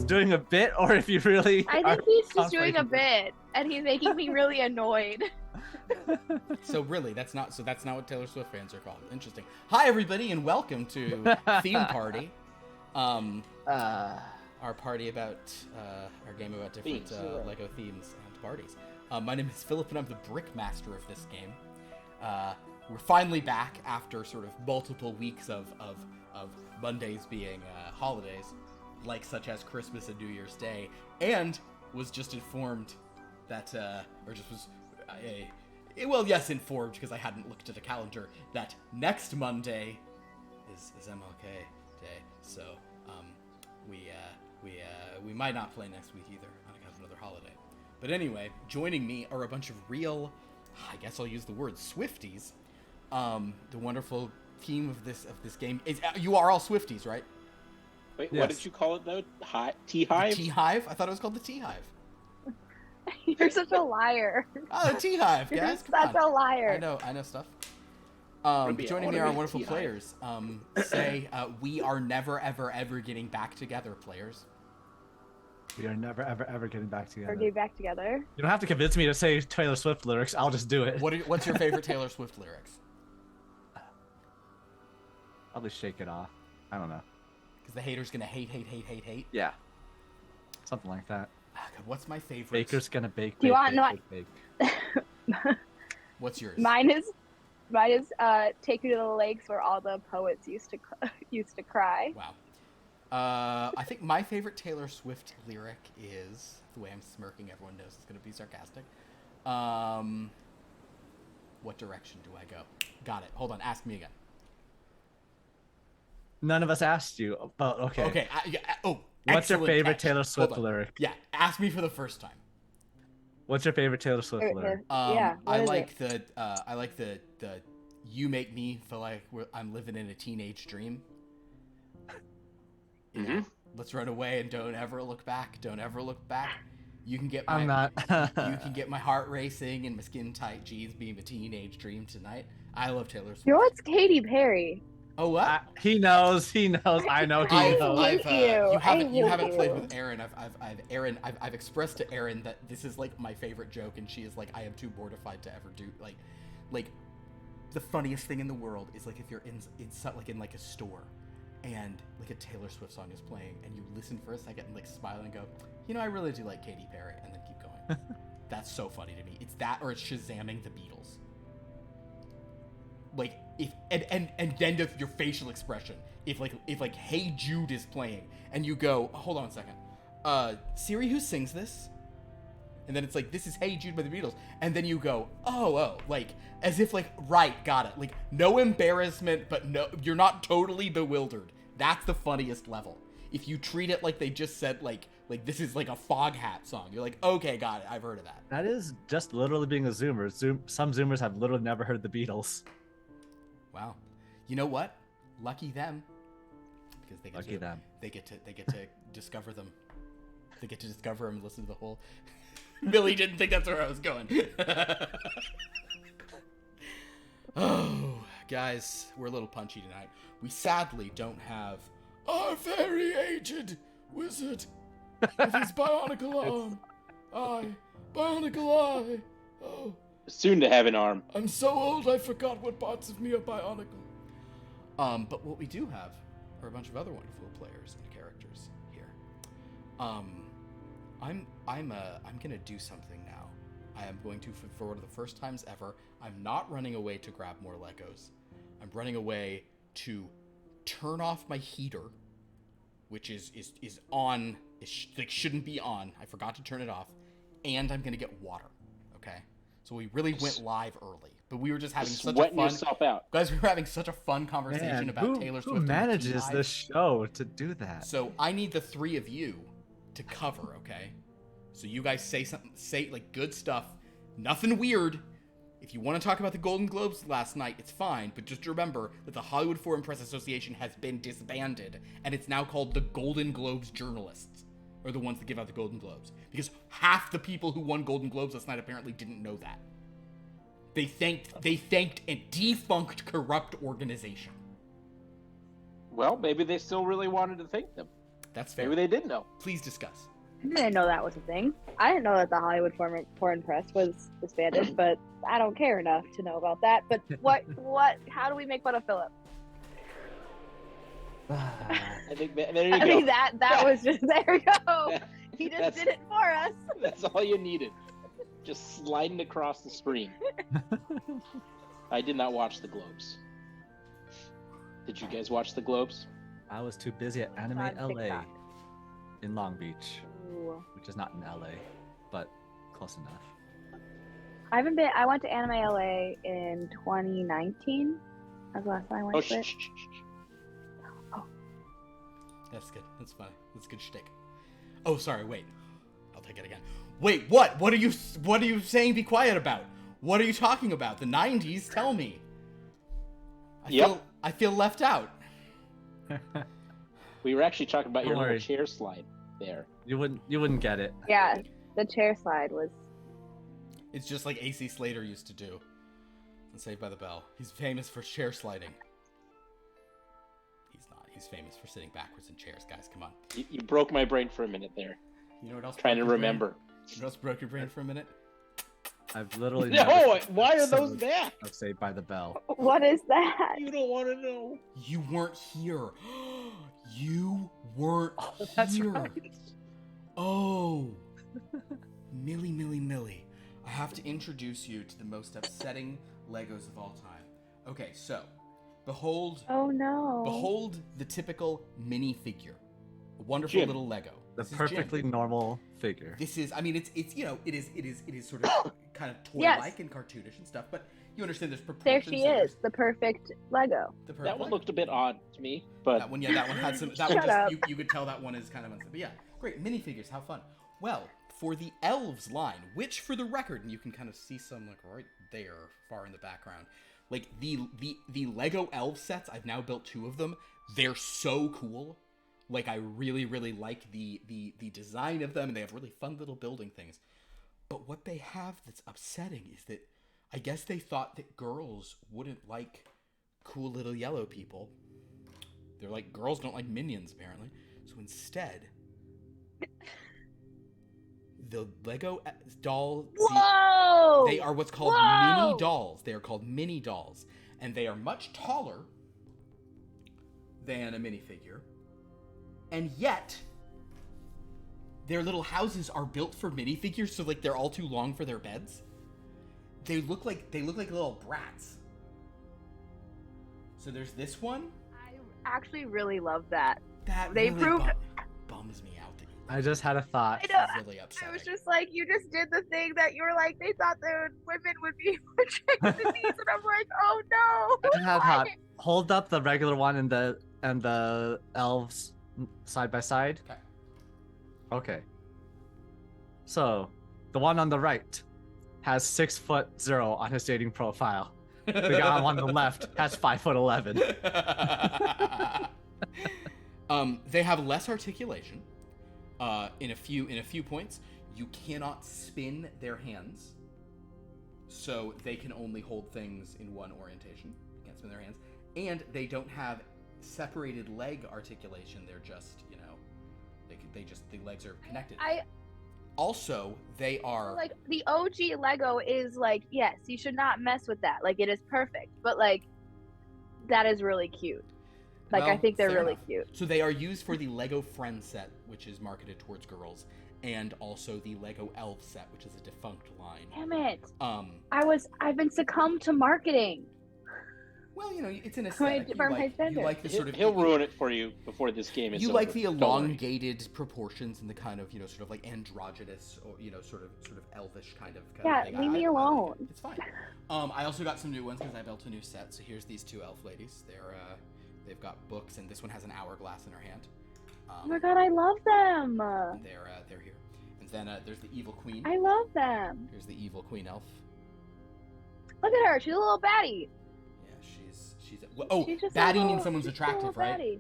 doing a bit or if you really. I are think he's just doing a contemplating bit, and he's making me really annoyed. So really, that's not what Taylor Swift fans are called. Interesting. Hi everybody, and welcome to Theme Party. Our party about our game about different Lego themes and parties. My name is Philip, and I'm the Brickmaster of this game. We're finally back after sort of multiple weeks of Mondays being holidays, like such as Christmas and New Year's Day, and was just informed that, informed because I hadn't looked at a calendar, that next Monday is MLK Day, so we might not play next week either on account of another holiday. But anyway, joining me are a bunch of real, I guess I'll use the word Swifties. The wonderful team of this game is you are all Swifties, right? Wait, Yes. What did you call it though? T-Hive? T-Hive? I thought it was called the T-Hive. You're such a liar. Oh, the T-Hive, You're guys. such Come on. a liar. I know stuff. Ruby, Joining I me wanna are be wonderful T-Hive. players. We are never, ever getting back together, players. We are never, ever getting back together. Or get back together. You don't have to convince me to say Taylor Swift lyrics. I'll just do it. What's your favorite Taylor Swift lyrics? I'll just shake it off. I don't know. Because the hater's gonna hate. Yeah. Something like that. Ah, God, what's my favorite? Baker's gonna bake. Do you bake, want bake, no, bake. What's yours? Mine is Take Me to the Lakes Where All the Poets used to cry. Wow. I think my favorite Taylor Swift lyric is, the way I'm smirking, everyone knows it's going to be sarcastic. What direction do I go? Got it. Hold on. Ask me again. None of us asked you, but okay. Okay. What's your excellent favorite catch. Taylor Swift Hold on. lyric? Yeah. Ask me for the first time. What's your favorite Taylor Swift lyric? Yeah. I what is like it? the you make me feel like I'm living in a teenage dream. You know, let's run away and don't ever look back. Don't ever look back. You can get my I'm not. you can get my heart racing and my skin tight jeans being a teenage dream tonight. I love Taylor Swift. You know what's Katy Perry? Oh what? He knows. I know he I knows. hate you. You haven't hate played you. with Erin. I've expressed to Erin that this is like my favorite joke, and she is like, I am too mortified to ever do like the funniest thing in the world is like if you're in a store, and like a Taylor Swift song is playing, and you listen for a second and like smile and go, you know, I really do like Katy Perry, and then keep going. That's so funny to me. It's that, or it's Shazamming the Beatles. Like if and then your facial expression. If Hey Jude is playing and you go, oh, hold on a second, Siri, who sings this? And then it's like, this is Hey Jude by the Beatles, and then you go, oh, like as if like, right, got it. Like no embarrassment, but no, you're not totally bewildered. That's the funniest level. If you treat it like they just said like this is like a Fog Hat song, you're like, okay, got it, I've heard of that. That is just literally being a Zoomer. Some Zoomers have literally never heard the Beatles. Wow. You know what? Lucky them. Because they get to discover them. They get to discover them and listen to the whole. Billy didn't think that's where I was going. Oh, guys, we're a little punchy tonight. We sadly don't have our very aged wizard with his bionicle arm. Bionicle eye. Oh. Soon to have an arm. I'm so old I forgot what parts of me are bionicle. But what we do have are a bunch of other wonderful players and characters here. I'm gonna do something now. I am going to, for one of the first times ever, I'm not running away to grab more Legos. I'm running away to turn off my heater, which is on. Shouldn't be on. I forgot to turn it off, and I'm gonna get water. Okay. So we really went live early, but we were just having such a fun. Yourself out. Guys, we were having such a fun conversation about Taylor Swift. Who manages this show to do that? So I need the three of you to cover, okay? So you guys say like good stuff, nothing weird. If you want to talk about the Golden Globes last night, it's fine, but just remember that the Hollywood Foreign Press Association has been disbanded, and it's now called the Golden Globes Journalists. Are the ones that give out the Golden Globes. Because half the people who won Golden Globes last night apparently didn't know that. They thanked a defunct, corrupt organization. Well, maybe they still really wanted to thank them. That's fair. Maybe they did know. Please discuss. I didn't know that was a thing. I didn't know that the Hollywood Foreign Press was disbanded, but I don't care enough to know about that. But how do we make fun of Philip? I think there you go. I mean, that was just, there we go. He just That's- did it for us. That's all you needed. Just sliding across the screen. I did not watch the Globes. Did you guys watch the Globes? I was too busy at Anime On LA TikTok. in Long Beach, Ooh. which is not in LA, but close enough. I went to Anime LA in 2019. That was the last time I went Oh, to it. That's good. That's funny. That's good shtick. Oh, sorry. Wait. I'll take it again. Wait. What? What are you saying? Be quiet about. What are you talking about? The 90s? Tell me. I feel left out. We were actually talking about your Don't little worry. chair slide there. You wouldn't get it. Yeah, the chair slide was. It's just like AC Slater used to do in Saved by the Bell. He's famous for chair sliding. He's not. He's famous for sitting backwards in chairs. Guys, come on. You broke my brain for a minute there. You know what else? Trying to broke your brain? remember. You know what's broke your brain for a minute? I've literally No, never why are episode those there? of Saved by the Bell. What is that? You don't want to know. You weren't here. You weren't That's here. right. Oh. Millie. I have to introduce you to the most upsetting Legos of all time. Okay, so, behold Oh no. the typical minifigure. A wonderful Jim. little Lego. The This is Jim. perfectly normal figure. This is, I mean, it's it is sort of kind of Yes. toy-like and cartoonish and stuff, but you understand there's There proportions. she is, the perfect Lego. The perfect That one Lego. looked a bit odd to me, but That one had some. That Shut one just up. you could tell that one is kind of unsafe. But yeah, great minifigures, how fun. Well, for the elves line, which for the record, and you can kind of see some like right there, far in the background, like the Lego elf sets. I've now built 2 of them. They're so cool. Like I really like the design of them, and they have really fun little building things. But what they have that's upsetting is that I guess they thought that girls wouldn't like cool little yellow people. They're like, girls don't like minions, apparently. So instead, the Lego doll... Whoa! They are what's called Whoa! mini dolls. They are called mini dolls. And they are much taller than a minifigure. And yet, their little houses are built for minifigures, so like they're all too long for their beds. They look like little brats. So there's this one. I actually really love that. That They really proved- bums me out. That I just had a thought. I know. really upsetting. I was just like, you just did the thing that you were like, they thought that women would be attracted to these, and I'm like, oh no. I had a Why? thought. Hold up the regular one and the elves side by side. Okay. Okay. So, the one on the right has 6'0" on his dating profile. The guy on the left has 5'11". They have less articulation. In a few points, you cannot spin their hands, so they can only hold things in one orientation. You can't spin their hands, and they don't have separated leg articulation. They're just, the legs are connected. Also, they are Like the OG Lego is like, yes, you should not mess with that. Like it is perfect, but like that is really cute. Like I Well, think they're fair really enough. cute. So they are used for the Lego Friends set, which is marketed towards girls, and also the Lego Elf set, which is a defunct line. Damn it! Um, I've been succumbed to marketing. well, it's an aesthetic. For my You gender. like the sort of he'll ruin it for you before this game is You over. like the Don't worry. elongated proportions and the kind of sort of like androgynous or sort of elvish kind of Yeah, thing. leave me I like alone. it. It's fine. I also got some new ones because I built a new set. So here's these 2 elf ladies. They've got books, and this one has an hourglass in her hand. Oh my god, I love them. And they're here. And then there's the evil queen. I love them. Here's the evil queen elf. Look at her. She's a little baddie. Yeah, she's She's just baddie a little- means someone's she's a attractive, little right? baddie.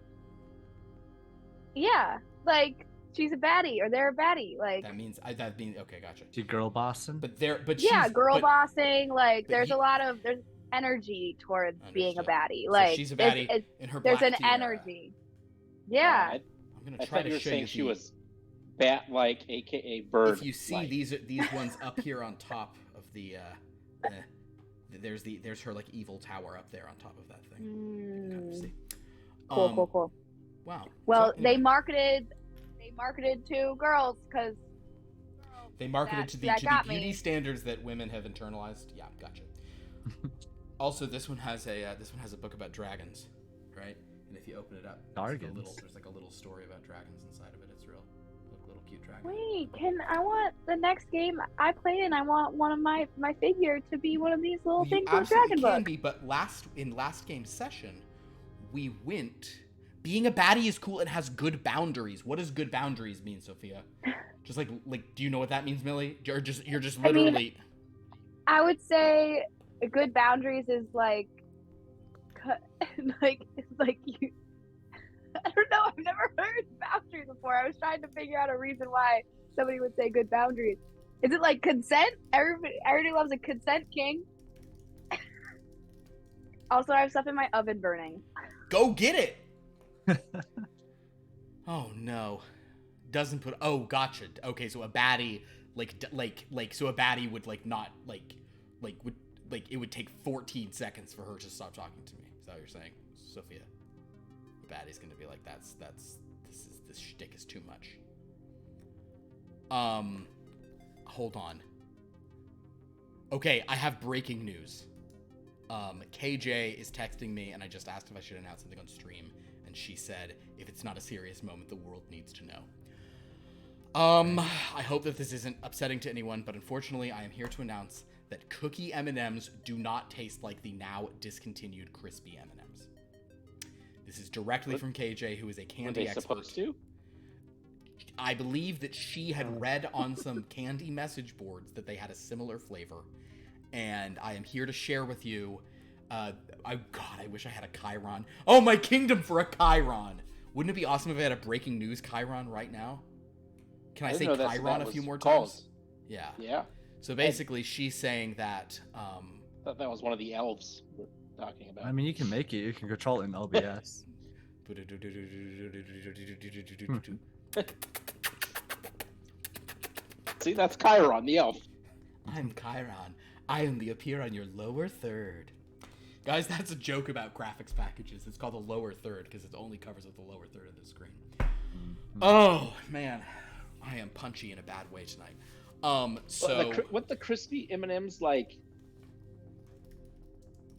Yeah, like she's a baddie or they're a baddie. Like That means okay, gotcha. She girl bossing. But yeah, she's, girl but- bossing. Like but there's you- a lot of there's energy towards being a Understood. baddie. So Like she's a baddie it's, in her there's black an tiara. energy. Yeah. God. I'm gonna I try thought to you were show saying you she the- was bat-like, aka bird. If you see these ones up here on top of the, there's her like evil tower up there on top of that thing. You can kind of see. Cool. Wow. Well, So, they anyway, marketed to girls because they marketed to the beauty standards that women have internalized. Yeah, gotcha. Also, this one has a book about dragons, right? And if you open it up, there's like a little story about dragons inside of it. It's real, little cute dragon. Wait, I want the next game I play and I want one of my figure to be one of these little things from Dragon Book. Can be, but in last game session, we went. Being a baddie is cool and has good boundaries. What does good boundaries mean, Sophia? Just like, do you know what that means, Millie? You're just literally. I would say good boundaries is like you. I don't know. I've never heard boundaries before. I was trying to figure out a reason why somebody would say good boundaries. Is it like consent? Everybody loves a consent king. Also, I have stuff in my oven burning. Go get it. Oh no, doesn't put. Oh, gotcha. Okay, so a baddie so a baddie would not it would take 14 seconds for her to stop talking to me. Is that what you're saying, Sophia? The baddie's gonna be like, this shtick is too much. Hold on. Okay, I have breaking news. KJ is texting me, and I just asked if I should announce something on stream. She said, if it's not a serious moment, the world needs to know. I hope that this isn't upsetting to anyone, but unfortunately, I am here to announce that cookie M&Ms do not taste like the now discontinued crispy M&Ms. This is directly from KJ, who is a candy expert. Supposed to? I believe that she had read on some candy message boards that they had a similar flavor, and I am here to share with you. I wish I had a Chiron. Oh, my kingdom for a Chiron! Wouldn't it be awesome if I had a breaking news Chiron right now? Can I say Chiron a few more times? Yeah. Yeah. So basically, she's saying that. I thought that was one of the elves we're talking about. I mean, you can make it. You can control it in OBS. See, that's Chiron, the elf. I'm Chiron. I only appear on your lower third. Guys, that's a joke about graphics packages. It's called the lower third because it only covers up the lower third of the screen. Oh, man. I am punchy in a bad way tonight. What the crispy M&Ms like?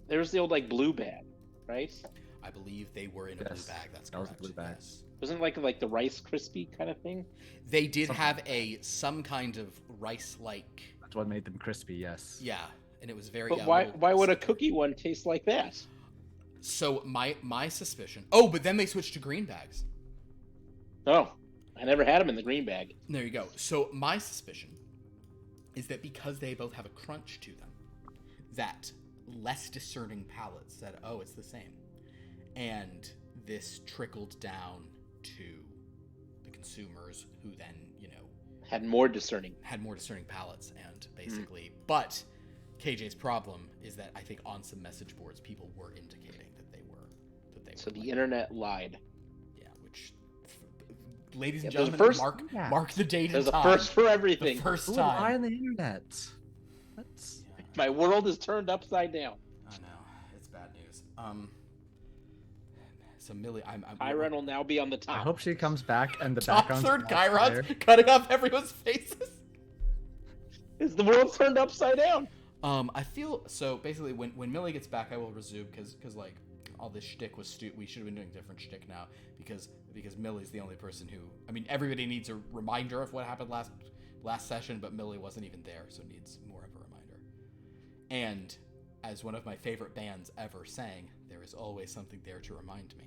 There's the old blue bag, right? I believe they were in a blue bag. That's correct. That was a blue bag. Yes. Wasn't it like the Rice Krispie kind of thing? They did have some kind of rice-like. That's what made them crispy. Yes. Yeah. And it was very. But why would a cookie one taste like that? So my suspicion. Oh, but then they switched to green bags. Oh, I never had them in the green bag. There you go. So my suspicion is that because they both have a crunch to them, that less discerning palates said, "Oh, it's the same," and this trickled down to the consumers, who then had more discerning palates, and basically, but. KJ's problem is that I think on some message boards, people were indicating that they were. So the internet lied. Yeah, which, ladies and gentlemen, mark the date and time. There's a first for everything. The first Who would time. lie on the internet? That's... Yeah. My world is turned upside down. I know, it's bad news. So Millie, Chiron will now be on the top. I hope she comes back and the top background's third on fire. Chirons cutting off everyone's faces. Is the world turned upside down? I feel so. Basically, when Millie gets back, I will resume because all this shtick was we should have been doing different shtick now because Millie's the only person who. I mean, everybody needs a reminder of what happened last session, but Millie wasn't even there, so needs more of a reminder. And as one of my favorite bands ever sang, there is always something there to remind me.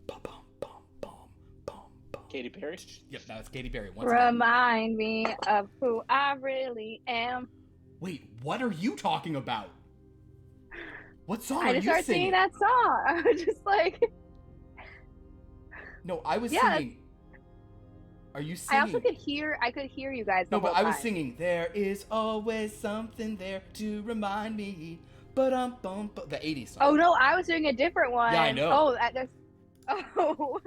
Bum, bum, bum, bum, bum, bum. Katy Perry? Yep, that's Katy Perry. Remind me of who I really am. Wait, what are you talking about? What song I are just you started singing? singing that song. I was just like... No, I was singing... Are you singing? I could hear you guys the No, but whole I was time. singing, there is always something there to remind me. Ba-dum-bum, the 80s song. Oh no, I was doing a different one. Yeah, I know. Oh,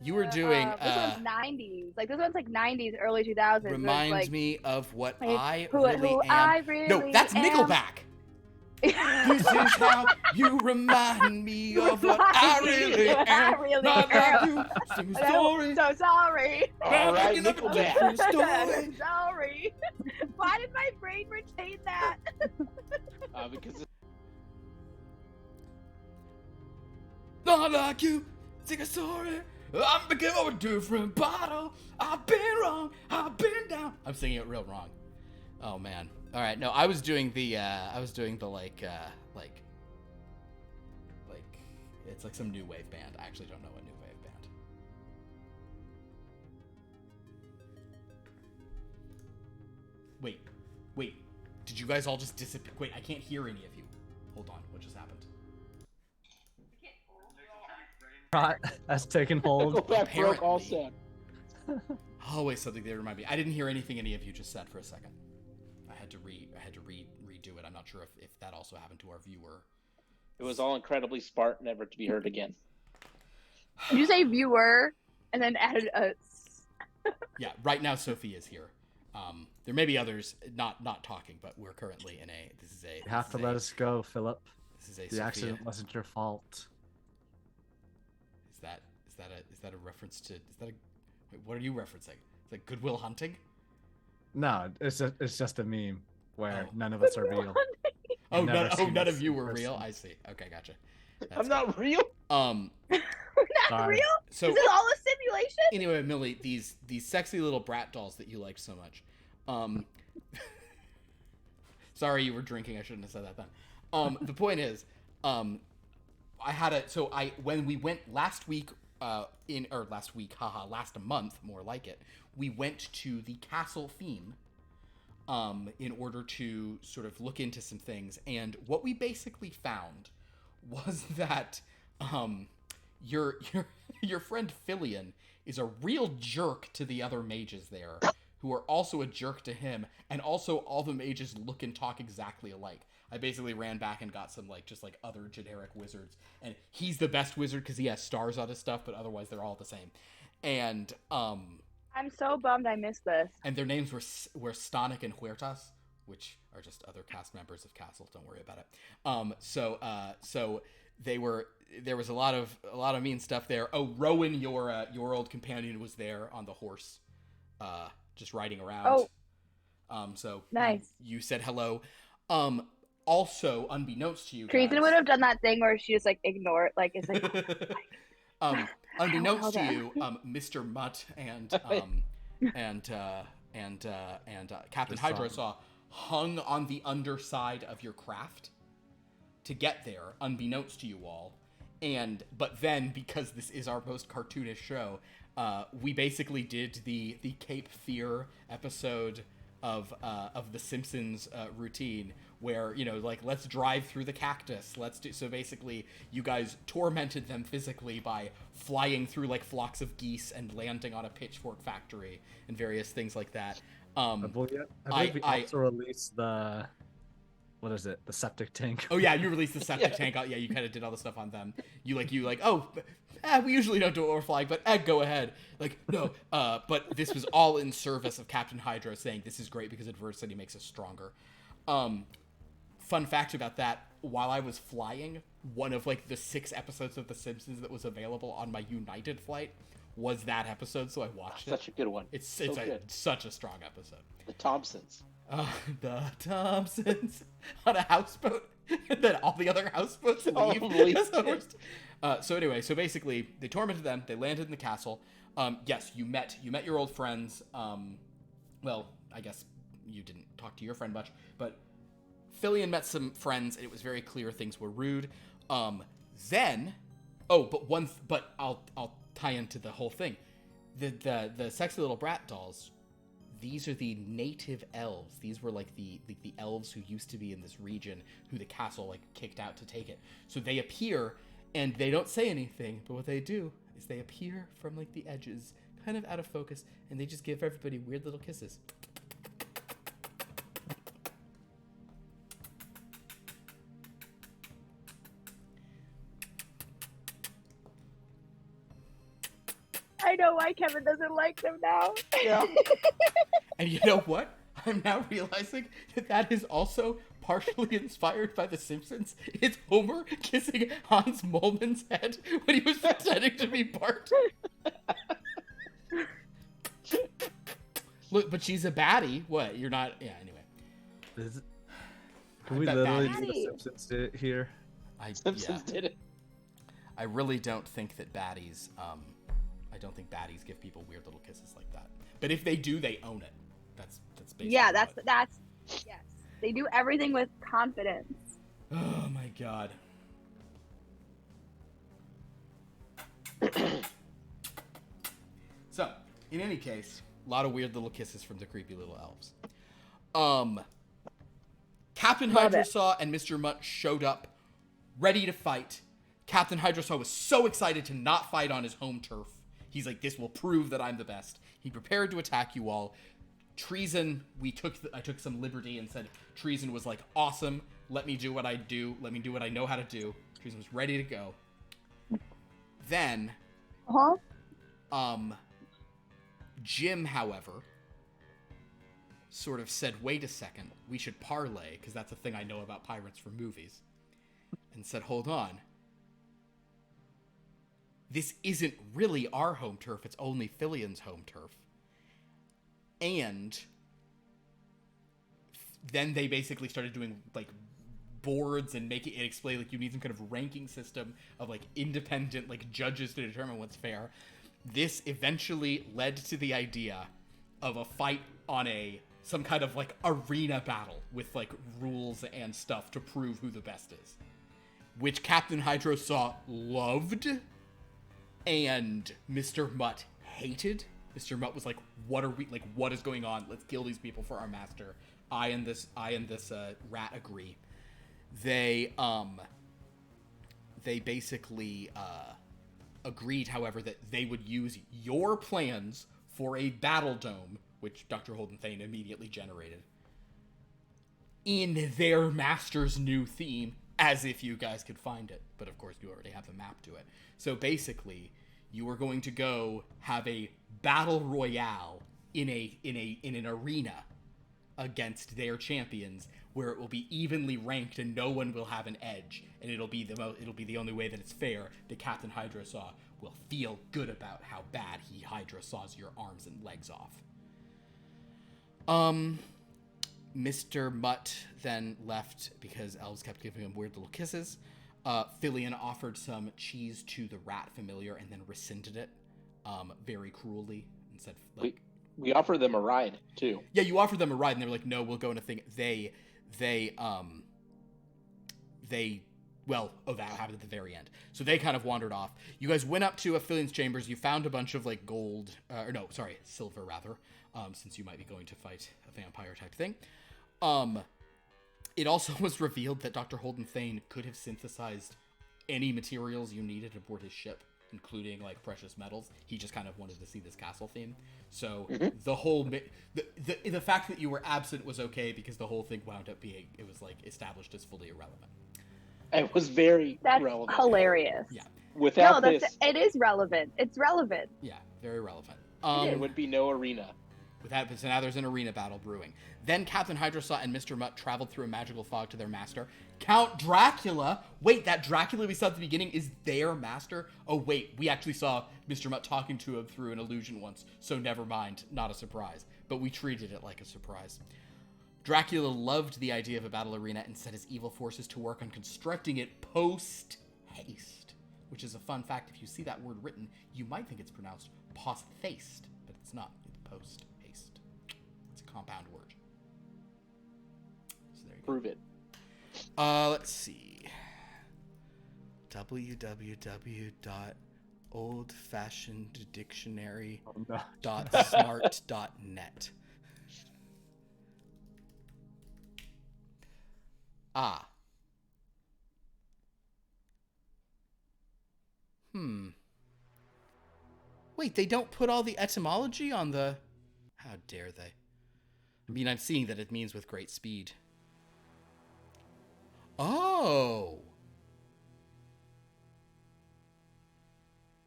You were doing. This one's 90s. Like this one's like 90s, early 2000s. Reminds like, me of what like, I who really am. I really No, that's am. Nickelback. This is how you remind me of what I really am. I really Not am. like you. Sing a story. I'm so sorry. All right, Making up a Nickelback. different story. I'm sorry. Why did my brain retain that? Because Not like you. Sing a story. I'm picking up a different bottle. I've been wrong. I've been down. I'm singing it real wrong. Oh man. All right. No, I was doing the like it's like some new wave band. I actually don't know what new wave band. Wait. Did you guys all just disappear? Wait, I can't hear any of you. Hold on. What just happened? Rot has taken hold. Nickelback broke all Apparently. sound. Always something they remind me. I didn't hear anything any of you just said for a second. I had to redo it. I'm not sure if that also happened to our viewer. It was all incredibly smart, never to be heard again. Did you say viewer and then added a? Yeah, right now Sophie is here. There may be others not talking, but we're currently in a. This is a. You have to let us go, Philip. This is a. The Sophia. accident wasn't your fault. Is that a reference to? Is that a? Wait, what are you referencing? Is that Goodwill Hunting? No, it's just a meme where none of us are real. Oh, I've never seen none this of you in were person. real. I see. Okay, gotcha. I'm not real. Um. We're not Sorry. real. So Is this all a simulation? anyway, Millie, these sexy little brat dolls that you liked so much. Sorry, you were drinking. I shouldn't have said that then. The point is, when we went last week, last month, more like it, we went to the castle theme, in order to sort of look into some things, and what we basically found was that, your friend Filion is a real jerk to the other mages there, who are also a jerk to him, and also all the mages look and talk exactly alike. I basically ran back and got some just other generic wizards, and he's the best wizard because he has stars on his stuff, but otherwise they're all the same. And I'm so bummed I missed this. and their names were Stanik and Huertas, which are just other cast members of Castle. Don't worry about it. So they were. There was a lot of mean stuff there. Oh, Rowan, your old companion, was there on the horse, just riding around. So Nice. You said hello. Also, unbeknownst to you, Treason guys, would have done that thing where she just like ignored, like it's like. unbeknownst to Hold you, Mr. Mutt and Captain Just saw Hydrosaw hung on the underside of your craft to get there, unbeknownst to you all. But then, because this is our most cartoonish show, we basically did the Cape Fear episode of the Simpsons routine, where let's drive through the cactus. So basically, you guys tormented them physically by flying through like flocks of geese and landing on a pitchfork factory and various things like that. I believe we also released the. What is it? The septic tank. Oh yeah, you released the septic tank. Yeah, you kind of did all the stuff on them. We usually don't do it over flying, but go ahead. No, but this was all in service of Captain Hydro saying this is great because adversity makes us stronger. Fun fact about that: while I was flying, one of the 6 episodes of The Simpsons that was available on my United flight was that episode, so I watched it. Such a good one. It's good. such a strong episode. The Thompsons. The Thompsons on a houseboat, and then all the other houseboats leave. leave. So anyway, so basically, they tormented them. They landed in the castle. Yes, you met your old friends. Well, I guess you didn't talk to your friend much, but Filion met some friends, and it was very clear things were rude. Then, but I'll tie into the whole thing. The sexy little brat dolls. These are the native elves. These were the elves who used to be in this region, who the castle kicked out to take it. So they appear, and they don't say anything, but what they do is they appear from the edges, kind of out of focus, and they just give everybody weird little kisses. I know why Kevin doesn't like them now. Yeah. And you know what? I'm now realizing that is also partially inspired by The Simpsons. It's Homer kissing Hans Moleman's head when he was pretending to be Bart. Look, but she's a baddie. What? You're not... Yeah, anyway. Can we bet literally baddies- do the Simpsons did it here? Simpsons did it. I really don't think that baddies... I don't think baddies give people weird little kisses like that. But if they do, they own it. That's basically Yeah, what- that's yes. They do everything with confidence. Oh my god. So, in any case, a lot of weird little kisses from the creepy little elves. Captain Love it. Hydrasaw and Mr. Mutt showed up, ready to fight. Captain Hydrasaw was so excited to not fight on his home turf. He's like, this will prove that I'm the best. He prepared to attack you all. Treason, I took some liberty and said Treason was like, awesome. Let me do what I do. Let me do what I know how to do. Treason was ready to go. Then, Jim, however, sort of said, wait a second, we should parlay, because that's a thing I know about pirates from movies. And said, hold on. This isn't really our home turf, it's only Fillion's home turf. And then they basically started doing, like, boards and making it explain, like, you need some kind of ranking system of, like, independent, like, judges to determine what's fair. This eventually led to the idea of a fight on some kind of, like, arena battle with, like, rules and stuff to prove who the best is. Which Captain Hydrasaw loved, and Mr. Mutt hated. Mr. Mutt was like, what is going on? Let's kill these people for our master. I and this rat agree. They basically agreed, however, that they would use your plans for a battle dome, which Dr. Holden Thane immediately generated, in their master's new theme, as if you guys could find it. But of course, you already have the map to it. So basically, you are going to go have a battle royale in an arena against their champions, where it will be evenly ranked and no one will have an edge, and it'll be the only way that it's fair that Captain Hydrasaw will feel good about how bad he Hydrasaws your arms and legs off. Mr. Mutt then left because elves kept giving him weird little kisses. Fillion offered some cheese to the rat familiar and then rescinded it very cruelly and said, like, we offered them a ride too. yeah, you offered them a ride, and they were like, no, we'll go in a thing. That happened at the very end. So they kind of wandered off. You guys went up to Fillion's chambers. You found a bunch of, like, silver, rather, since you might be going to fight a vampire type thing. It also was revealed that Dr. Holden Thane could have synthesized any materials you needed aboard his ship, including, like, precious metals. He just kind of wanted to see this castle theme. So the whole the fact that you were absent was okay, because the whole thing wound up being, it was, like, established as fully irrelevant. It was very That's relevant. hilarious. Yeah. Without No, this, it is relevant. It's relevant. Yeah, very relevant. there would be no arena. So now there's an arena battle brewing. Then Captain Hydrasaw and Mr. Mutt traveled through a magical fog to their master, Count Dracula. Wait, that Dracula we saw at the beginning is their master? Oh, wait, we actually saw Mr. Mutt talking to him through an illusion once, so never mind, not a surprise. But we treated it like a surprise. Dracula loved the idea of a battle arena and set his evil forces to work on constructing it post-haste, which is a fun fact. If you see that word written, you might think it's pronounced post-haste, but it's not. It's post-haste. It's a compound word. So there you go. Prove it. Let's see. www.oldfashioneddictionary.smart.net. Ah. Wait, they don't put all the etymology on the... How dare they? I mean, I'm seeing that it means with great speed. Oh.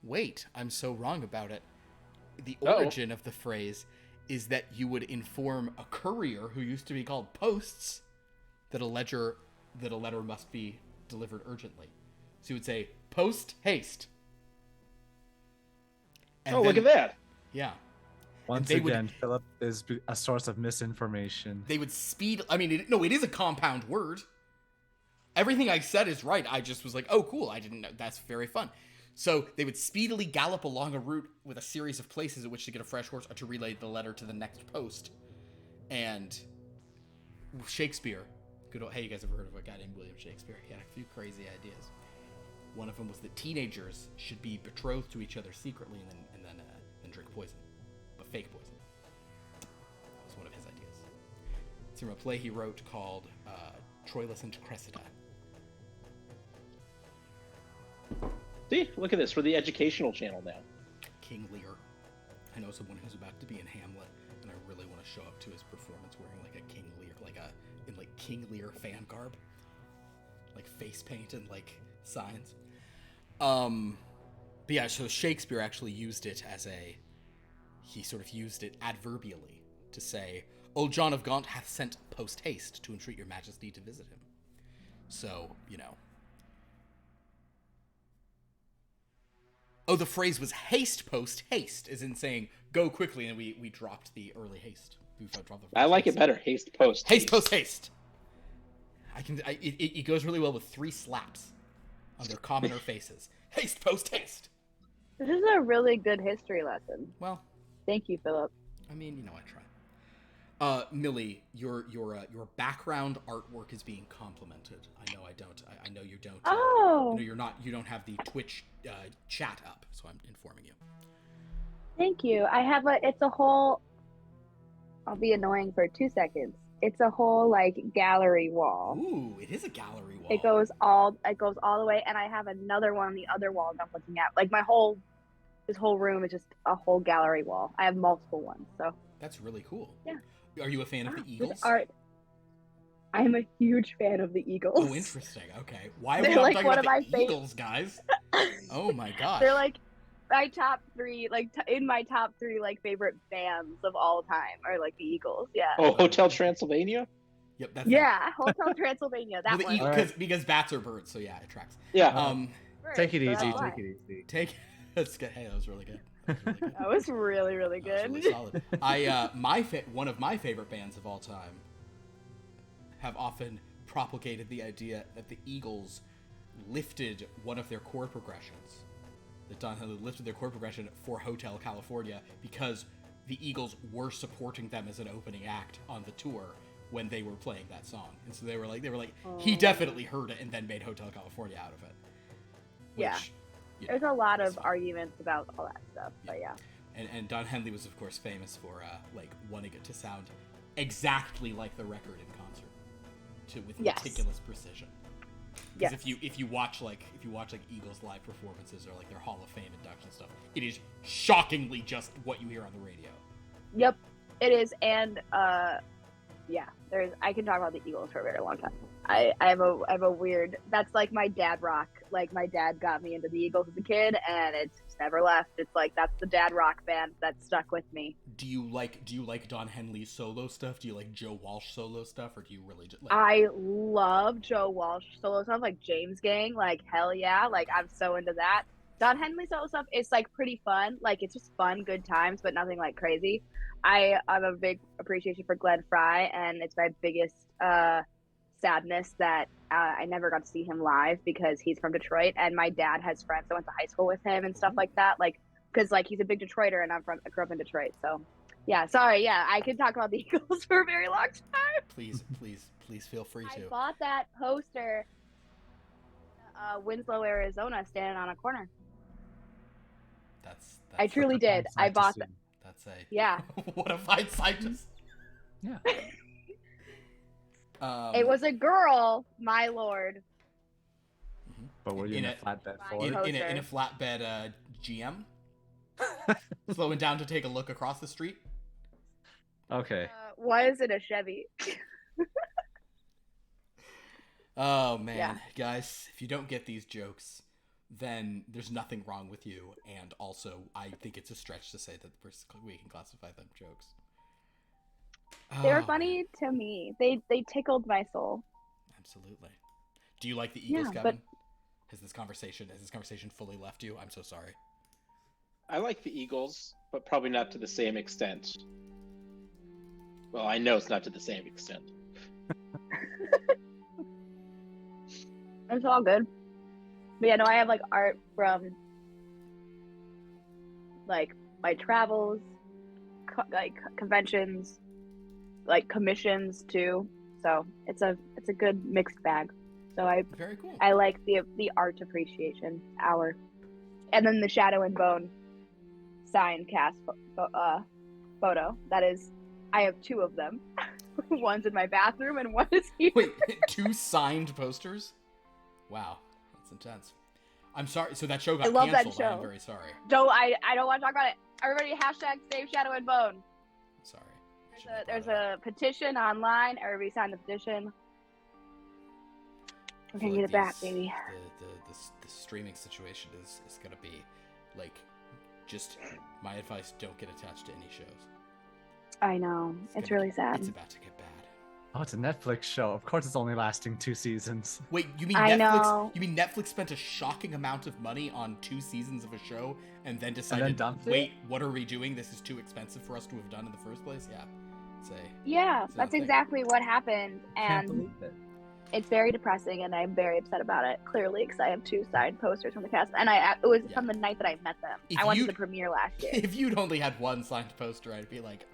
Wait, I'm so wrong about it. the origin of the phrase is that you would inform a courier who used to be called posts that a letter must be delivered urgently. So you would say, "Post haste." And Look at that. Yeah. Once again, Philip is a source of misinformation. They would speed. I mean, it is a compound word. Everything I said is right. I just was like, oh, cool. I didn't know. That's very fun. So they would speedily gallop along a route with a series of places at which to get a fresh horse or to relay the letter to the next post. And Shakespeare, good old, hey, you guys ever heard of a guy named William Shakespeare? He had a few crazy ideas. One of them was that teenagers should be betrothed to each other secretly and then drink poison, but fake poison. That was one of his ideas. It's from a play he wrote called Troilus and Cressida. See, look at this. We're the educational channel now. King Lear. I know someone who's about to be in Hamlet, and I really want to show up to his performance wearing like a King Lear, in King Lear fan garb, like face paint and like signs. But yeah, so Shakespeare actually used it he sort of used it adverbially to say, "Old John of Gaunt hath sent post haste to entreat your majesty to visit him." So, Oh, the phrase was haste post haste, as in saying go quickly, and we dropped the early haste. I like it better. Haste post. Haste post haste. It goes really well with 3 slaps on their commoner faces. Haste post haste. This is a really good history lesson. Well, Thank you, Philip. I mean, I try. Millie, your background artwork is being complimented. I know I don't. I know you don't. Oh. You don't have the Twitch chat up, so I'm informing you. Thank you. I have it's a whole, I'll be annoying for 2 seconds. It's a whole gallery wall. Ooh, it is a gallery wall. It goes all the way, and I have another one on the other wall that I'm looking at. This whole room is just a whole gallery wall. I have multiple ones, so. That's really cool. Yeah. Are you a fan of the Eagles? Art. I am a huge fan of the Eagles. Oh, interesting. Okay. Why are we They're not talking one about of the my Eagles, guys? Oh my gosh. They're my top 3, in my top 3 favorite bands of all time are the Eagles. Yeah. Oh, Hotel Transylvania? Yep, that's Hotel Transylvania. That one. Because bats are birds, so yeah, it tracks. Yeah. Take it easy. Why. Take it easy. That's good. Hey, that was really good. That was really, really That was good. really solid. One of my favorite bands of all time have often propagated the idea that the Eagles lifted one of their chord progressions. That Don Henley lifted their chord progression for Hotel California because the Eagles were supporting them as an opening act on the tour when they were playing that song. And so they were like, he definitely heard it and then made Hotel California out of it. Which, There's a lot of arguments about all that stuff, but yeah. And Don Henley was, of course, famous for wanting it to sound exactly like the record in concert, with meticulous precision. Because if you watch Eagles live performances or their Hall of Fame induction stuff, it is shockingly just what you hear on the radio. Yep, it is, and I can talk about the Eagles for a very long time. I have a weird. That's my dad rock. My dad got me into the Eagles as a kid, and it's just never left. It's that's the dad rock band that stuck with me. Do you like Don Henley's solo stuff? Do you like Joe Walsh solo stuff, or do you really just I love Joe Walsh solo stuff, James Gang. Hell yeah, I'm so into that. Don Henley solo stuff is pretty fun. It's just fun, good times, but nothing crazy. I have a big appreciation for Glenn Frey, and it's my biggest sadness that I never got to see him live because he's from Detroit, and my dad has friends that went to high school with him and stuff like that. Because he's a big Detroiter, and I grew up in Detroit, so yeah. Sorry, yeah, I could talk about the Eagles for a very long time. Please feel free to. I bought that poster, Winslow, Arizona, standing on a corner. That's I truly did. I bought that. That's a Yeah. What a fine sight to. Yeah. It was a girl, my lord. But were you in a flatbed Ford? In a flatbed GM? Slowing down to take a look across the street? Okay. Why is it a Chevy? Oh man, Yeah. guys, if you don't get these jokes, then there's nothing wrong with you. And also, I think it's a stretch to say that we can classify them jokes. They were Oh, funny to me. They tickled my soul. absolutely. Do you like the Eagles, Yeah, Kevin? Has this conversation fully left you? I'm so sorry. I like the Eagles, but probably not to the same extent. Well, I know it's not to the same extent. It's all good. But yeah, no, I have like art from like my travels, like conventions, like commissions too. So it's a good mixed bag. So Very cool. I like the art appreciation hour, and then the Shadow and Bone signed cast photo. That is, I have two of them. One's in my bathroom and one is here. Wait, 2 signed posters? Wow, that's intense. I'm sorry. So that show got I love that canceled. I'm show. very sorry. I don't want to talk about it. Everybody hashtag save Shadow and Bone. I'm sorry. There's a petition online. Everybody signed the petition. We can get it back, baby. The streaming situation is going to be like, just my advice: don't get attached to any shows. I know. It's really sad. It's about to get bad. Oh, it's a Netflix show. Of course, it's only lasting 2 seasons. Wait, you mean I Netflix? know. You mean Netflix spent a shocking amount of money on 2 seasons of a show and then decided, dumped it? wait, what are we doing? This is too expensive for us to have done in the first place. Yeah, Yeah, So that's thing. exactly what happened, Can't and believe it. it's very depressing, and I'm very upset about it. Clearly, because I have 2 signed posters from the cast, and it was Yeah. from the night that I met them. If I went to you'd- the premiere last year. If you'd only had 1 signed poster, I'd be like,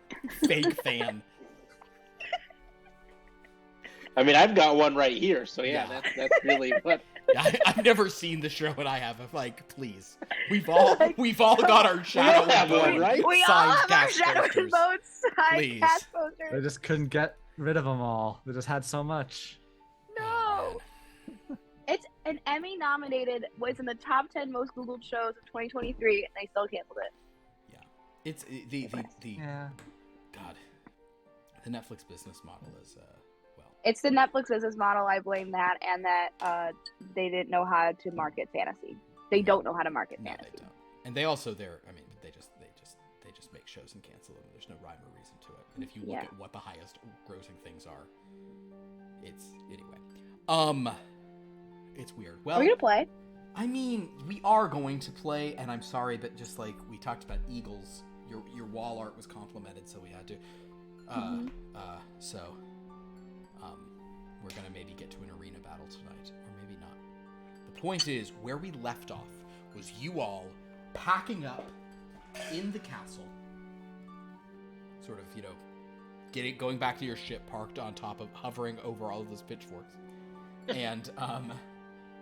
fake fan. I mean, I've got one right here, so yeah, Yeah. that's really what. I've never seen the show, and I have. I'm like, please, we've all got our Shadow all have and one, Bone right? We all signed have our cast Shadow posters. and Bone signed Please. cast They posters. just couldn't get rid of them all. They just had so much. No. Oh, man. It's an Emmy nominated, was in the top 10 most Googled shows of 2023, and they still canceled it. It's the Yeah. God, the Netflix business model is well. It's the Netflix business model. I blame that, and that they didn't know how to market fantasy. They don't know how to market No, fantasy. they don't. And they also I mean, they just make shows and cancel them. There's no rhyme or reason to it. And if you look Yeah. at what the highest grossing things are, it's anyway. It's weird. Well, Are we gonna play? I mean, we are going to play, and I'm sorry, but just like we talked about Eagles, your wall art was complimented, so we had to. So we're gonna maybe get to an arena battle tonight, or maybe not. The point is, where we left off was you all packing up in the castle, sort of, going back to your ship, parked on top of, hovering over all of those pitchforks, and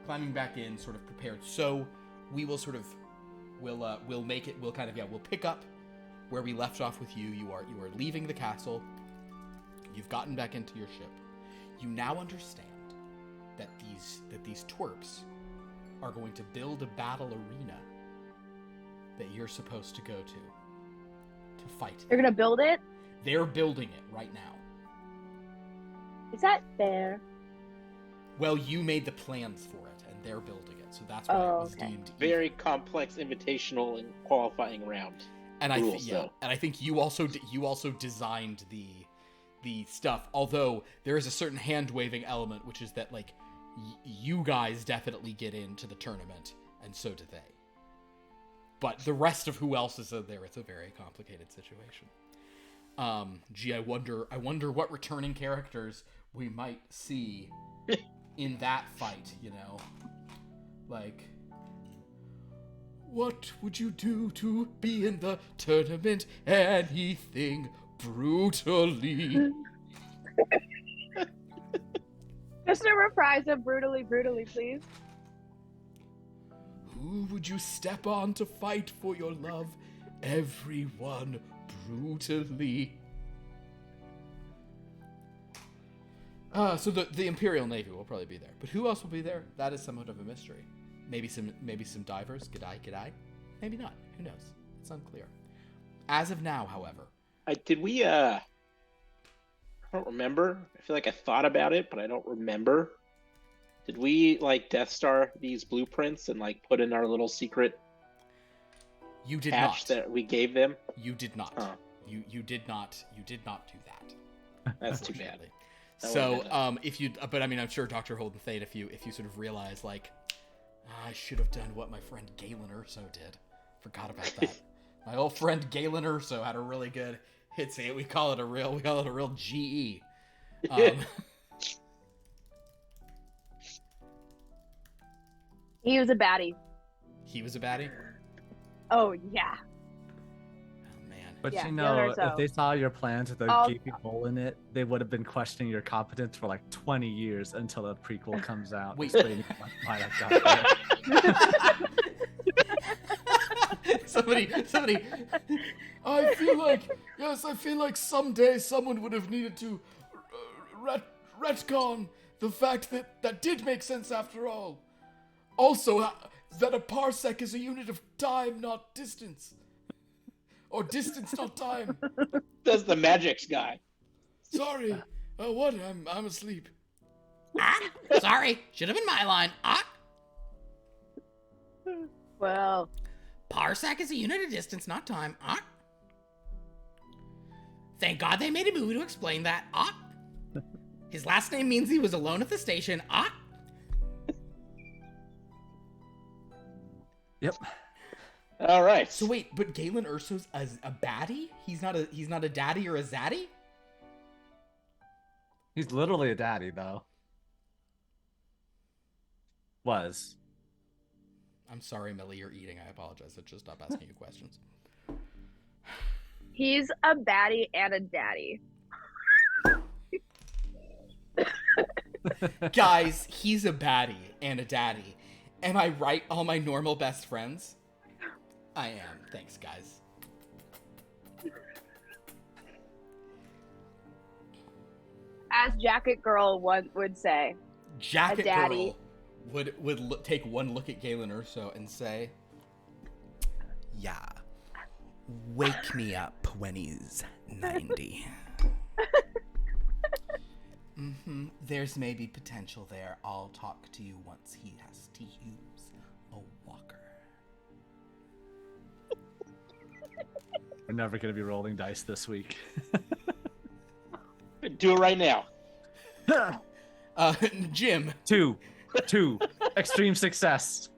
climbing back in, sort of prepared. So we will sort of, we'll pick up where we left off with you. You are leaving the castle. You've gotten back into your ship. You now understand that these twerps are going to build a battle arena that you're supposed to go to fight. They're gonna build it? They're building it right now. Is that fair? Well, you made the plans for it, and they're building it, so that's why it was okay. deemed Very complex invitational and qualifying round. And rules, I think you also designed the stuff. Although there is a certain hand waving element, which is that like you guys definitely get into the tournament, and so do they. But the rest of who else is there, it's a very complicated situation. I wonder what returning characters we might see in that fight. Like. What would you do to be in the tournament? Anything brutally. Just a reprise of Brutally, Brutally, please. Who would you step on to fight for your love? Everyone brutally. So the Imperial Navy will probably be there. But who else will be there? That is somewhat of a mystery. Maybe some divers. G'day. Maybe not. Who knows? It's unclear. As of now, however. I don't remember. I feel like I thought about it, but I don't remember. Did we like Death Star these blueprints and like put in our little secret You did patch not. that we gave them? You did not. Huh. You did not. You did not do that. That's too bad. Unfortunately. That So, would've been if you, but I mean, I'm sure Dr. Holden Thane, if you sort of realize, like, I should have done what my friend Galen Urso did. Forgot about that. My old friend Galen Urso had a really good hit. Say we call it a real GE. He was a baddie. He was a baddie. Oh yeah. Oh man. But Yeah, you the other know, so. if they saw your plans with a I'll- gaping hole in it, they would have been questioning your competence for like 20 years until the prequel comes out. Wait. Explaining why that got there. somebody. I feel like someday someone would have needed to retcon the fact that did make sense after all. Also, that a parsec is a unit of time, not distance. Or distance, not time. That's the magics guy. Sorry. What? I'm asleep. Sorry. Should have been my line. Well, Parsec is a unit of distance, not time. Thank God they made a movie to explain that. His last name means he was alone at the station. Yep. All right. So wait, but Galen Urso's a baddie? He's not a daddy or a zaddy? He's literally a daddy, though. Was. I'm sorry, Millie, you're eating. I apologize. I just stopped asking you questions. he's a baddie and a daddy. Guys, he's a baddie and a daddy. Am I right, all my normal best friends? I am. Thanks, guys. As Jacket Girl would say. Jacket A daddy. Girl would take one look at Galen Urso and say, "Yeah, wake me up when he's 90." There's maybe potential there. I'll talk to you once he has to use a walker. We're never going to be rolling dice this week. Do it right now. Jim, Two. Extreme success.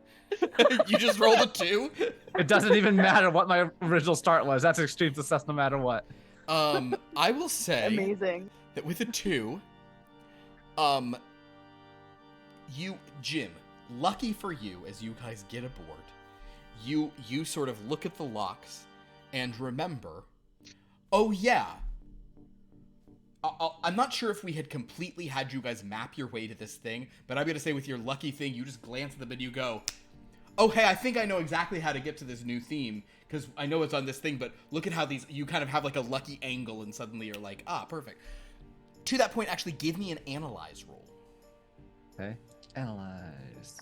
you just rolled a 2? It doesn't even matter what my original start was. That's extreme success no matter what. I will say Amazing. that with a 2, Jim, lucky for you, as you guys get aboard, you sort of look at the locks and remember, oh yeah, I'm not sure if we had completely had you guys map your way to this thing, but I'm gonna say with your lucky thing, you just glance at them and you go, oh hey, I think I know exactly how to get to this new theme, because I know it's on this thing, but look at how you kind of have like a lucky angle and suddenly you're like, perfect. To that point, actually give me an analyze roll. Okay. Analyze.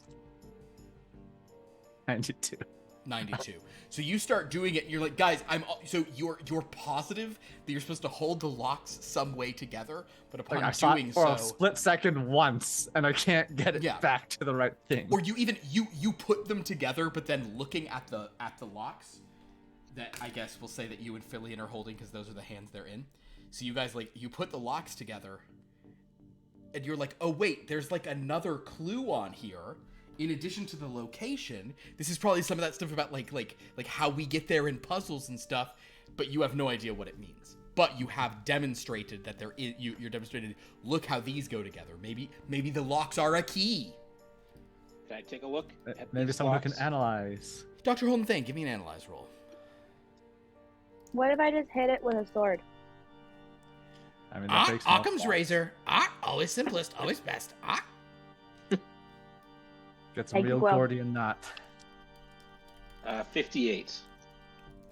92. 92. So you start doing it, and you're like, guys, so you're positive that you're supposed to hold the locks some way together, but upon Like I saw doing it for so, a split second once, and I can't get it Yeah. back to the right thing. or you even you put them together, but then looking at the locks, that I guess we'll say that you and Fillion are holding because those are the hands they're in. So you guys you put the locks together, and you're like, oh wait, there's like another clue on here. In addition to the location, this is probably some of that stuff about like how we get there in puzzles and stuff, but you have no idea what it means. But you have demonstrated that you're demonstrated. Look how these go together. Maybe the locks are a key. Can I take a look? At Maybe these someone who locks? can analyze. Dr. Holden Thane, give me an analyze roll. What if I just hit it with a sword? I mean, that takes no Occam's thought. razor. Always simplest, always best. Get some Thank you, real Will. Gordian knot. 58.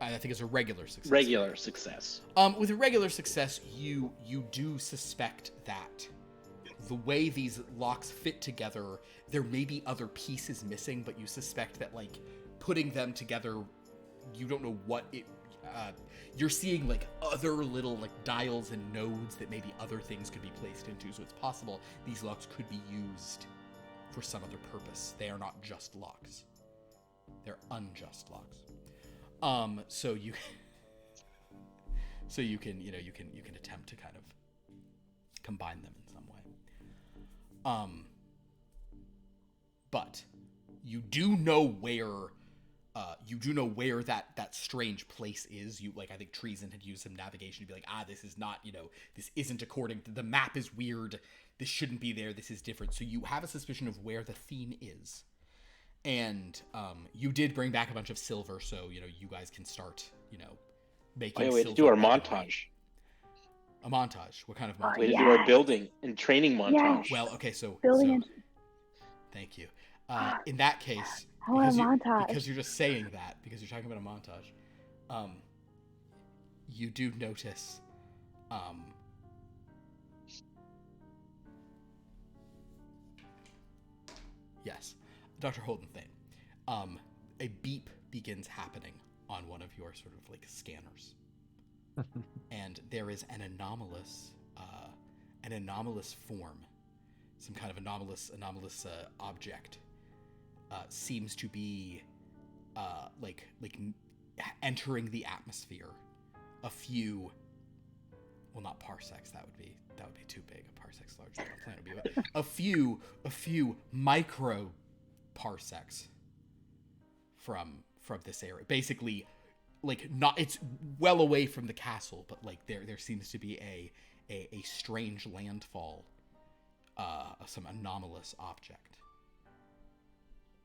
I think it's a regular success. Regular success. With a regular success, you do suspect that the way these locks fit together, there may be other pieces missing, but you suspect that like putting them together, you don't know what it. You're seeing like other little like dials and nodes that maybe other things could be placed into, so it's possible these locks could be used for some other purpose. They are not just locks. They're unjust locks. So you can attempt to kind of combine them in some way. But you do know where that strange place is. You I think Treason had used some navigation to be like, this is not, this isn't according to the map, is weird. This shouldn't be there. This is different. So you have a suspicion of where the Thane is. And you did bring back a bunch of silver, so you guys can start making. We had to do our montage. A montage. What kind of montage? We had to do our building and training montage. Yes. Well, okay, so Building. thank you. In that case, I want a montage. because you're just saying that, because you're talking about a montage, you do notice, yes, Dr. Holden Thane, a beep begins happening on one of your sort of scanners, and there is an anomalous form, some kind of anomalous object. Seems to be entering the atmosphere a few, well, not parsecs, that would be too big. A parsecs larger than a planet would be, but a few micro parsecs from this area, basically. Not, it's well away from the castle, but there seems to be a strange landfall of some anomalous object.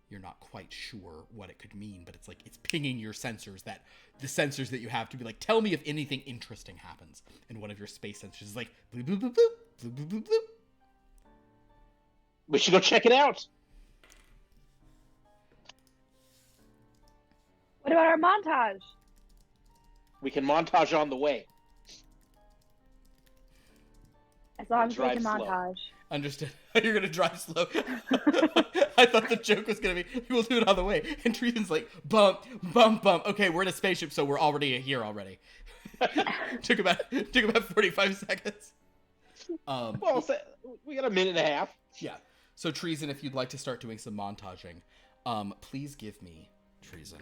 You're not quite sure what it could mean, but it's it's pinging your sensors, that the sensors that you have to be tell me if anything interesting happens. And one of your space sensors is bloop, bloop, bloop, bloop, bloop, bloop, bloop, bloop. We should go check it out. What about our montage? We can montage on the way. As long as we Drive can slow. montage. Understood. You're gonna drive slow. I thought the joke was gonna be, we'll do it on the way. And Treason's bump, bump, bump. Okay, we're in a spaceship, so we're already here already. took about 45 seconds. Well, we got a minute and a half. Yeah. So Treason, if you'd like to start doing some montaging, please give me, Treason.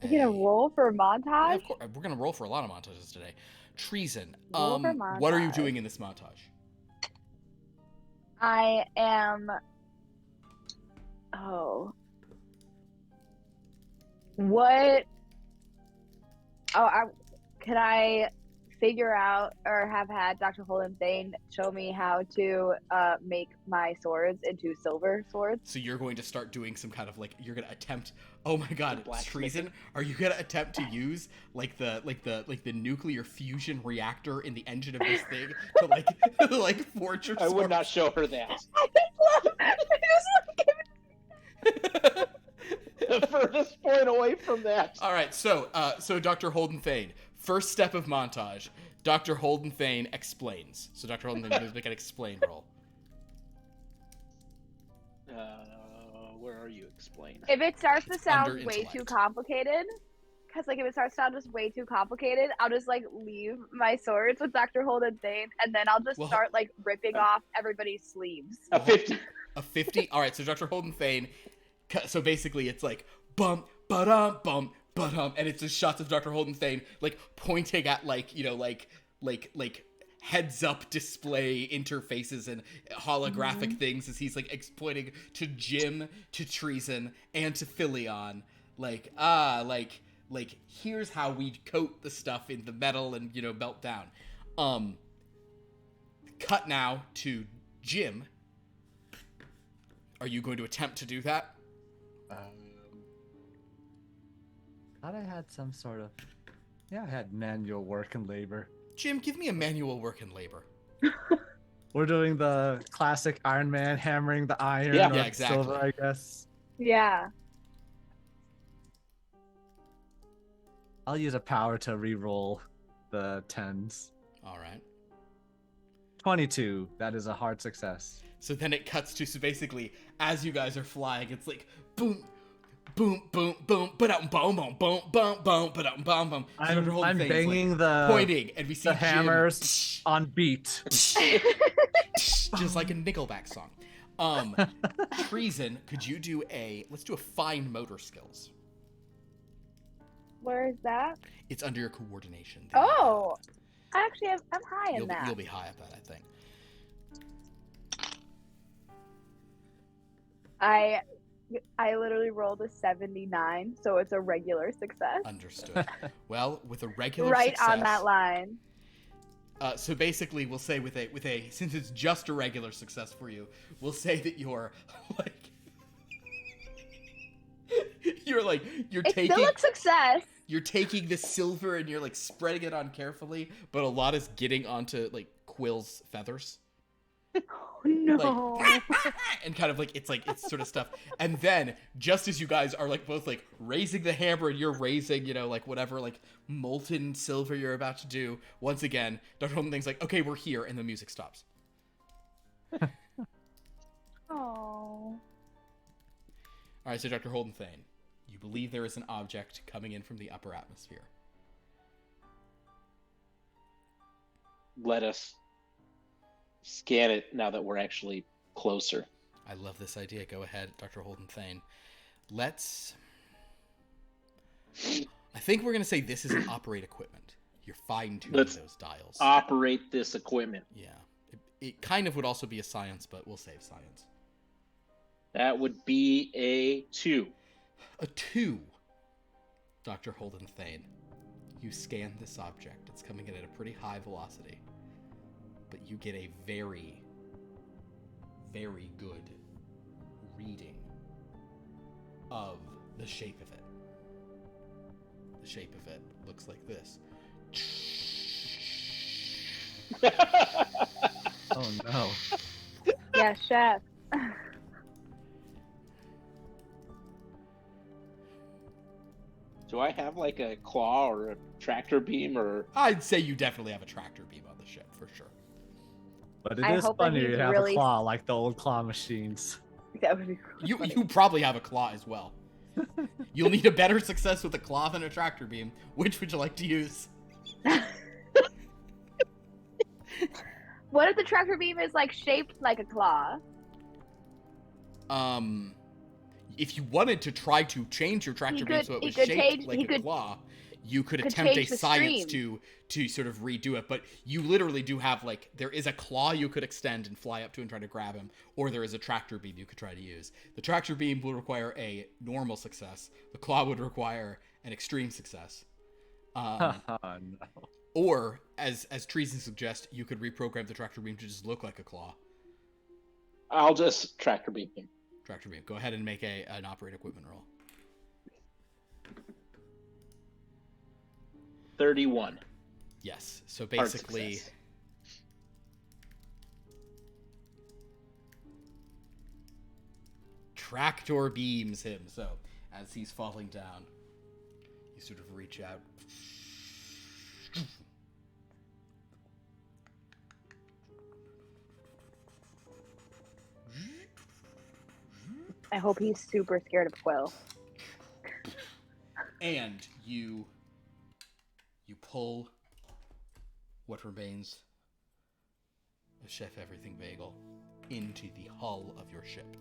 We're gonna roll for a montage? Yeah, of course. We're gonna roll for a lot of montages today. Treason, Roll for what are you montage. doing in this montage? I am. Oh. What? Could I figure out or have had Dr. Holden Thane show me how to make my swords into silver swords? So you're going to start doing some kind of you're gonna attempt. Oh my God, Blacksmithing. Treason! Are you gonna attempt to use the nuclear fusion reactor in the engine of this thing to forge your I sword? would not show her that. I just love The furthest point away from that. All right, so Dr. Holden Thane, first step of montage. Dr. Holden Thane explains. So Dr. Holden Thane, please make an explain roll. Where are you? Explain. If it starts to sound Under way intellect. too complicated, because if it starts to sound just way too complicated, I'll just leave my swords with Dr. Holden Thane, and then I'll just start ripping off everybody's sleeves. A 50. A 50? All right, so Dr. Holden Thane, so basically it's bump, ba-dum, bump, ba-dum, and it's just shots of Dr. Holden Thane, pointing at, heads up display interfaces and holographic things as he's pointing to Jim, to Treason, and to Philion. Here's how we coat the stuff in the metal and, melt down. Cut now to Jim. Are you going to attempt to do that? Thought I had some sort of. Yeah, I had manual work and labor. Jim, give me a manual work and labor. We're doing the classic Iron Man hammering the iron Yeah. or Yeah, exactly. silver, I guess. Yeah. I'll use a power to re-roll the 10s. All right. 22. That is a hard success. So then it cuts to, so basically, as you guys are flying, it's boom, boom, boom, boom, ba-dum, boom, boom, boom, boom, boom, ba-dum, boom, boom. I'm banging the pointing, and we see the Jim, hammers on beat. just like a Nickelback song. Treason, could you do let's do a fine motor skills. Where is that? It's under your coordination. Oh, I'm high in that. You'll be high at that, I think. I literally rolled a 79, so it's a regular success. Understood. Well, with a regular right success, on that line. So basically, we'll say with a since it's just a regular success for you, we'll say that you're like you're It's taking still a success. you're taking the silver and you're like spreading it on carefully, but a lot is getting onto like Quill's feathers. Oh, no. Like, and kind of like it's sort of stuff. And then just as you guys are like both like raising the hammer and you're raising, like whatever like molten silver you're about to do, once again, Dr. Holden thinks like, okay, we're here, and the music stops. Oh. All right, so Dr. Holden Thane, you believe there is an object coming in from the upper atmosphere. Let us scan it now that we're actually closer. I love this idea. Go ahead, Dr. Holden Thane. I think we're going to say this is an operate equipment. You're fine-tuning Let's those dials. Operate this equipment. Yeah. It kind of would also be a science, but we'll save science. That would be a 2. A 2. Dr. Holden Thane. You scan this object. It's coming in at a pretty high velocity. But you get a very, very good reading of the shape of it. The shape of it looks like this. Oh no. Yeah, chef. Do I have like a claw or a tractor beam or? I'd say you definitely have a tractor beam on the ship, for sure. But it I is hope that funny he's to have really- a claw like the old claw machines. That would be really funny. You probably have a claw as well. You'll need a better success with a claw than a tractor beam. Which would you like to use? What if the tractor beam is like shaped like a claw? If you wanted to try to change your tractor beam so it was shaped like a claw, you could attempt a change the science stream. to sort of redo it. But you literally do have like there is a claw you could extend and fly up to and try to grab him, or there is a tractor beam you could try to use. The tractor beam will require a normal success. The claw would require an extreme success. Oh no. Or, as Treason suggests, you could reprogram the tractor beam to just look like a claw. I'll just tractor beam him. Tractor beam. Go ahead and make an operate equipment roll. 31. Yes. So Hard basically, success. tractor beams him. So as he's falling down, you sort of reach out. I hope he's super scared of Quill. And you pull what remains of Chef Everything Bagel into the hull of your ship.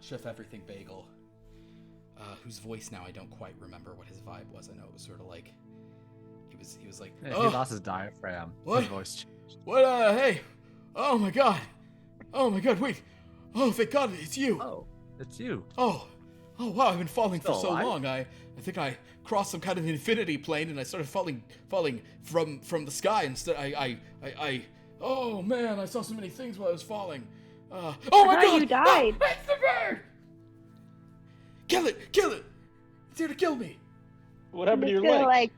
Chef Everything Bagel, whose voice now I don't quite remember what his vibe was. I know it was sort of like he was like, Yeah, oh, he lost his diaphragm. What? His voice changed. what? Hey, oh my god, wait, oh thank God it's you. Oh, it's you. Oh wow, I've been falling for Still so alive? long. I think I crossed some kind of infinity plane and I started falling from the sky instead. I oh man, I saw so many things while I was falling. Oh my thought God! you died. Ah, it's the bird! Kill it! It's here to kill me. What happened to I'm your just gonna, leg?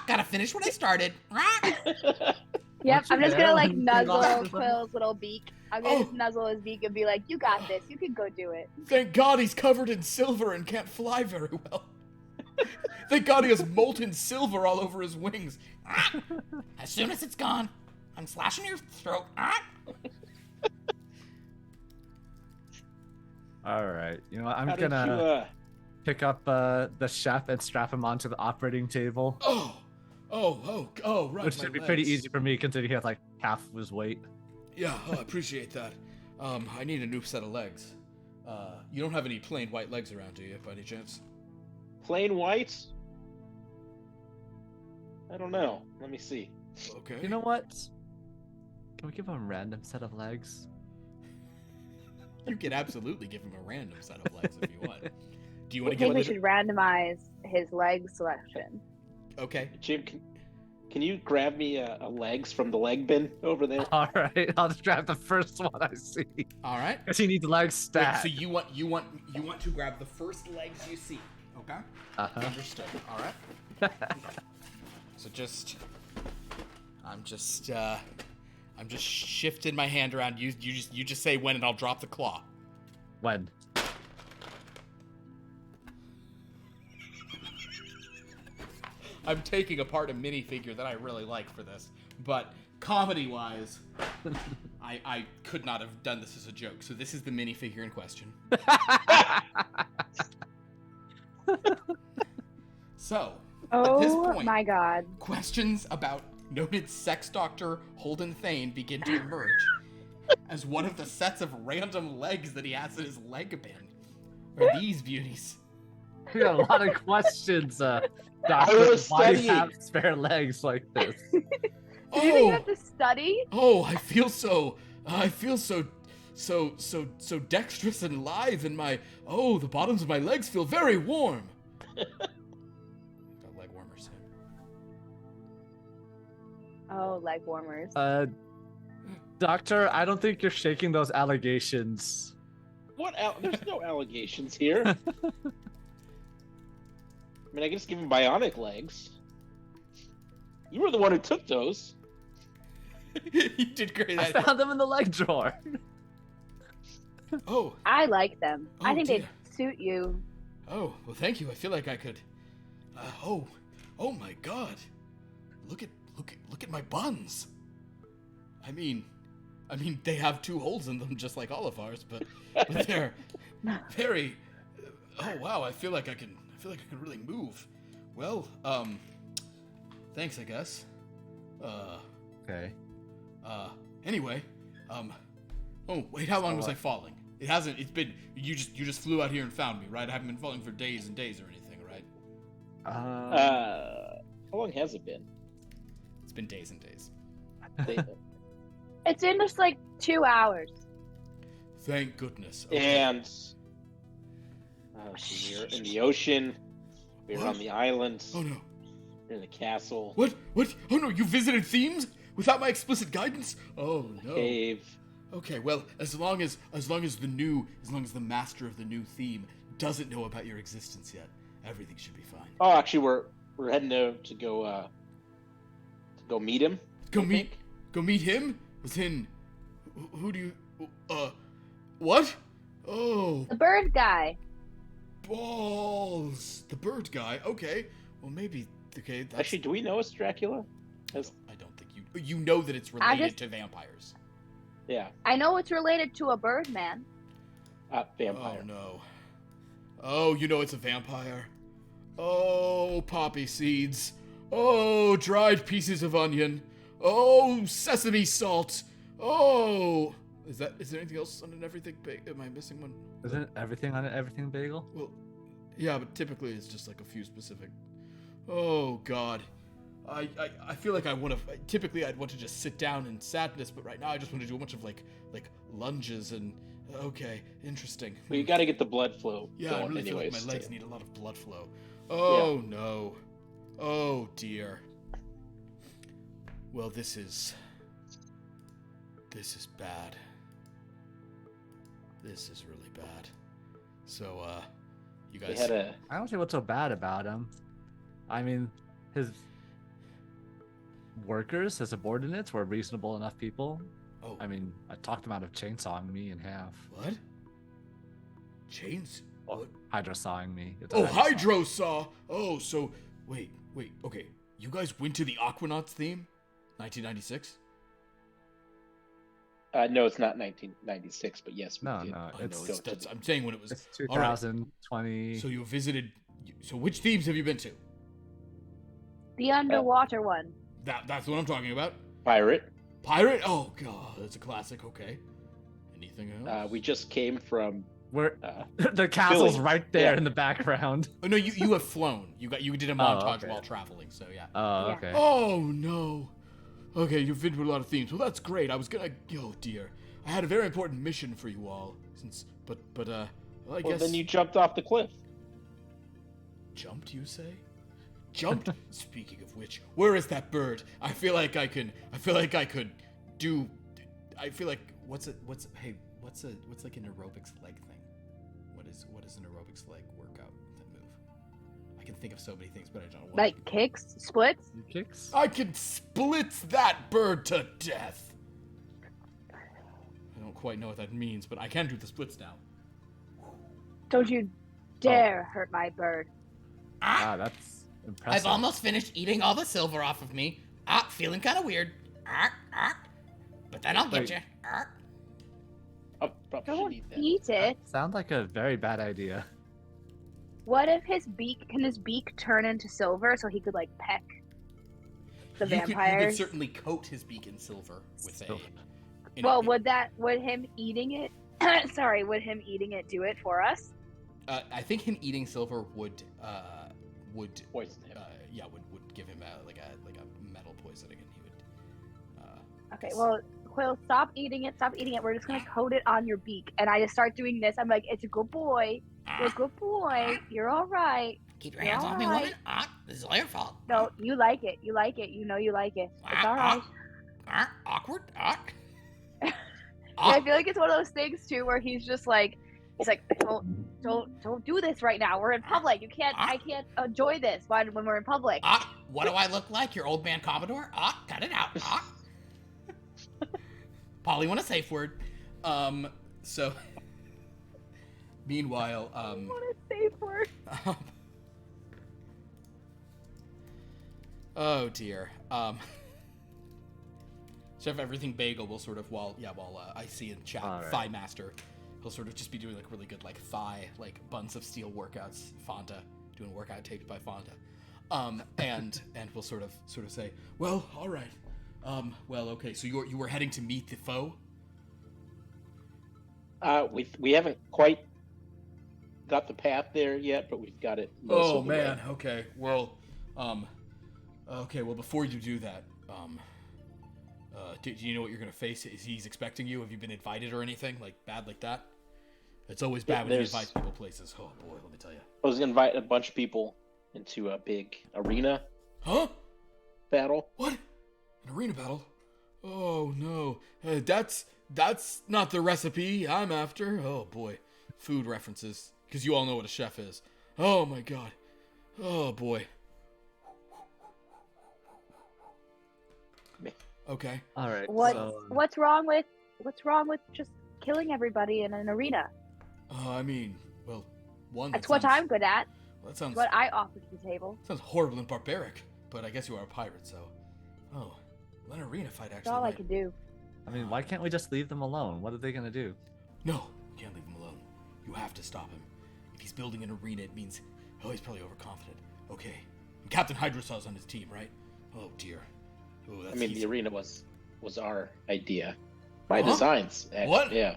Gotta finish what I started. Yep, What's your I'm just gonna hair? like You lost nuzzle something? Quill's little beak. I'm gonna Oh. just nuzzle his beak and be like, "You got this. You can go do it." Thank God he's covered in silver and can't fly very well. Thank God he has molten silver all over his wings. As soon as it's gone, I'm slashing your throat. All right. You know what? I'm How did gonna you, pick up the chef and strap him onto the operating table, Oh, right. which my should be pretty legs. easy for me considering he has like half of his weight. Yeah, I appreciate that. I need a new set of legs. You don't have any plain white legs around, do you, by any chance? Plain white? I don't know. Let me see. Okay. You know what? Can we give him a random set of legs? You can absolutely give him a random set of legs if you want. Do you I want to think give we it? should randomize his leg selection. Okay. Jim, can you grab me a legs from the leg bin over there? All right, I'll just grab the first one I see. All right. Because he needs legs Wait, stat. so you want to grab the first legs you see? Okay. Uh-huh. Understood. All right. So I'm just shifting my hand around. You just say when, and I'll drop the claw. When? I'm taking apart a minifigure that I really like for this, but comedy-wise, I could not have done this as a joke. So this is the minifigure in question. So, at this Oh point, my god. questions about noted sex doctor Holden Thane begin to emerge as one of the sets of random legs that he has in his leg bin are these beauties. We got a lot of questions, I Doctor. was Why do you studying. have spare legs like this? Do you think you have to study? I feel so dexterous and lithe, and the bottoms of my legs feel very warm. Got leg warmers. Oh, leg warmers. Doctor, I don't think you're shaking those allegations. What? There's no allegations here. I mean, I can just give him bionic legs. You were the one who took those. You did great. I found them in the leg drawer. Oh, I like them. I Oh, think dear. they'd suit you. well, thank you. I feel like I could. Oh my God! Look at my buns. I mean, they have 2 holes in them, just like all of ours, but they're very. Oh wow! I feel like I can really move. Well, thanks, I guess. Okay. Anyway, oh wait, how long was I falling? It hasn't. It's been. You just flew out here and found me, right? I haven't been falling for days and days or anything, right? How long has it been? It's been days and days. It's in just like 2 hours. Thank goodness. Okay. And so you're in the ocean. We're What? on the island. Oh no! We're in the castle. What? Oh no! You visited themes without my explicit guidance? Oh no! Cave. Okay, well, as long as the master of the new theme doesn't know about your existence yet, everything should be fine. Oh, actually, we're heading to go meet him. Go I meet him? As in, who do you? What? Oh, The bird guy. balls! The bird guy. Okay, well maybe. Okay, that's, Actually, do we know it's Dracula? I don't think you know that it's related just- to vampires. Yeah, I know it's related to a bird man. vampire. Oh no. Oh, you know it's a vampire. Oh, poppy seeds. Oh, dried pieces of onion. Oh, sesame salt. Oh, is there anything else on an everything big? Am I missing one? Isn't everything on an everything bagel? Well, yeah, but typically it's just like a few specific. Oh God. I feel like typically I'd want to just sit down in sadness, but right now I just want to do a bunch of like lunges and okay, interesting. Well, you got to get the blood flow. Yeah, I going really feel like anyways, my legs too. need a lot of blood flow. Oh no. Oh dear. Well, this is bad. This is really bad. So, you They guys. had a I don't see what's so bad about him. I mean, his workers, his subordinates were reasonable enough people. Oh, I mean, I talked him out of chainsawing me in half. what? Chains? What? Hydrosawing me. It's a Oh, hydrosaw. hydro saw. Oh, so wait. Okay, you guys went to the Aquanauts theme, 1996. no, it's not 1996, but yes, we No, did. no, I it's know I'm saying when it was. it's All right. 2020. So you visited. So which themes have you been to? The underwater one. That's what I'm talking about. Pirate. Pirate? Oh god, that's a classic. Okay. Anything else? We just came from. We're Uh, the castle's Philly. right there Yeah. in the background. Oh no, you have flown. You did a montage okay. while traveling. So yeah. Oh, Yeah. okay. Oh no. Okay, you've been to a lot of themes. Well, that's great. I was gonna. Oh dear. I had a very important mission for you all. Well, I well, guess. then you jumped off the cliff. Jumped, you say? Jumped? Speaking of which, where is that bird? I feel like I could do. I feel like what's like an aerobics leg thing? What is an aerobics leg workout move? I can think of so many things, but I don't know what. Like kicks, splits. Kicks? I can split that bird to death. I don't quite know what that means, but I can do the splits now. Don't you dare hurt my bird. Ah, that's impressive. I've almost finished eating all the silver off of me. Feeling kind of weird. But then I'll get Wait. you. Oh, probably Don't should eat that. eat it. Sounds like a very bad idea. What if his beak turn into silver so he could like peck the You could vampires? certainly coat his beak in silver with a. Silver. Well, would him eating it? Would him eating it do it for us? I think him eating silver would Poison him. would give him a metal poisoning, and he would. Okay, well, Quill, stop eating it. Stop eating it. We're just gonna coat it on your beak, and I just start doing this. I'm like, it's a good boy. You're a good boy. You're all right. Keep your You're hands all off me, right. woman. This is all your fault. No, you like it. You like it. You know you like it. It's all right. Awkward. I feel like it's one of those things too, where he's like, don't do this right now. We're in public. I can't enjoy this when we're in public. What do I look like? Your old man Commodore? Cut it out. Polly, want a safe word? So. Meanwhile, I want a safe word. Oh dear. Chef Everything Bagel will sort of while I see in chat All right. Thigh Master, he'll sort of just be doing like really good like thigh buns of steel workouts. Fonta doing workout taped by Fonta, and we'll sort of say, well, all right, well, okay, so you were heading to meet the foe. We haven't quite got the path there yet, but we've got it. most Oh of the way. man, okay, well, before you do that, do you know what you're gonna face? Is he's expecting you? Have you been invited or anything bad like that? It's always bad when you there's- invite people places. Oh boy, let me tell you. I was gonna invite a bunch of people into a big arena Huh? battle. What? An arena battle? Oh no, that's not the recipe I'm after. Oh boy, food references, because you all know what a chef is. Oh my god. Oh boy. Okay. All right. What's wrong with just killing everybody in an arena? I mean, well, one. That's what I'm good at. Well, that sounds. What I offer to the table. Sounds horrible and barbaric, but I guess you are a pirate, so. Oh, an arena fight actually. That's all I might- can do. I mean, why can't we just leave them alone? What are they gonna do? No, you can't leave him alone. You have to stop him. If he's building an arena, it means, he's probably overconfident. Okay. And Captain Hydrasaw's on his team, right? Oh dear. Oh, that's I mean, easy. the arena was our idea, my Huh? designs. What? Yeah.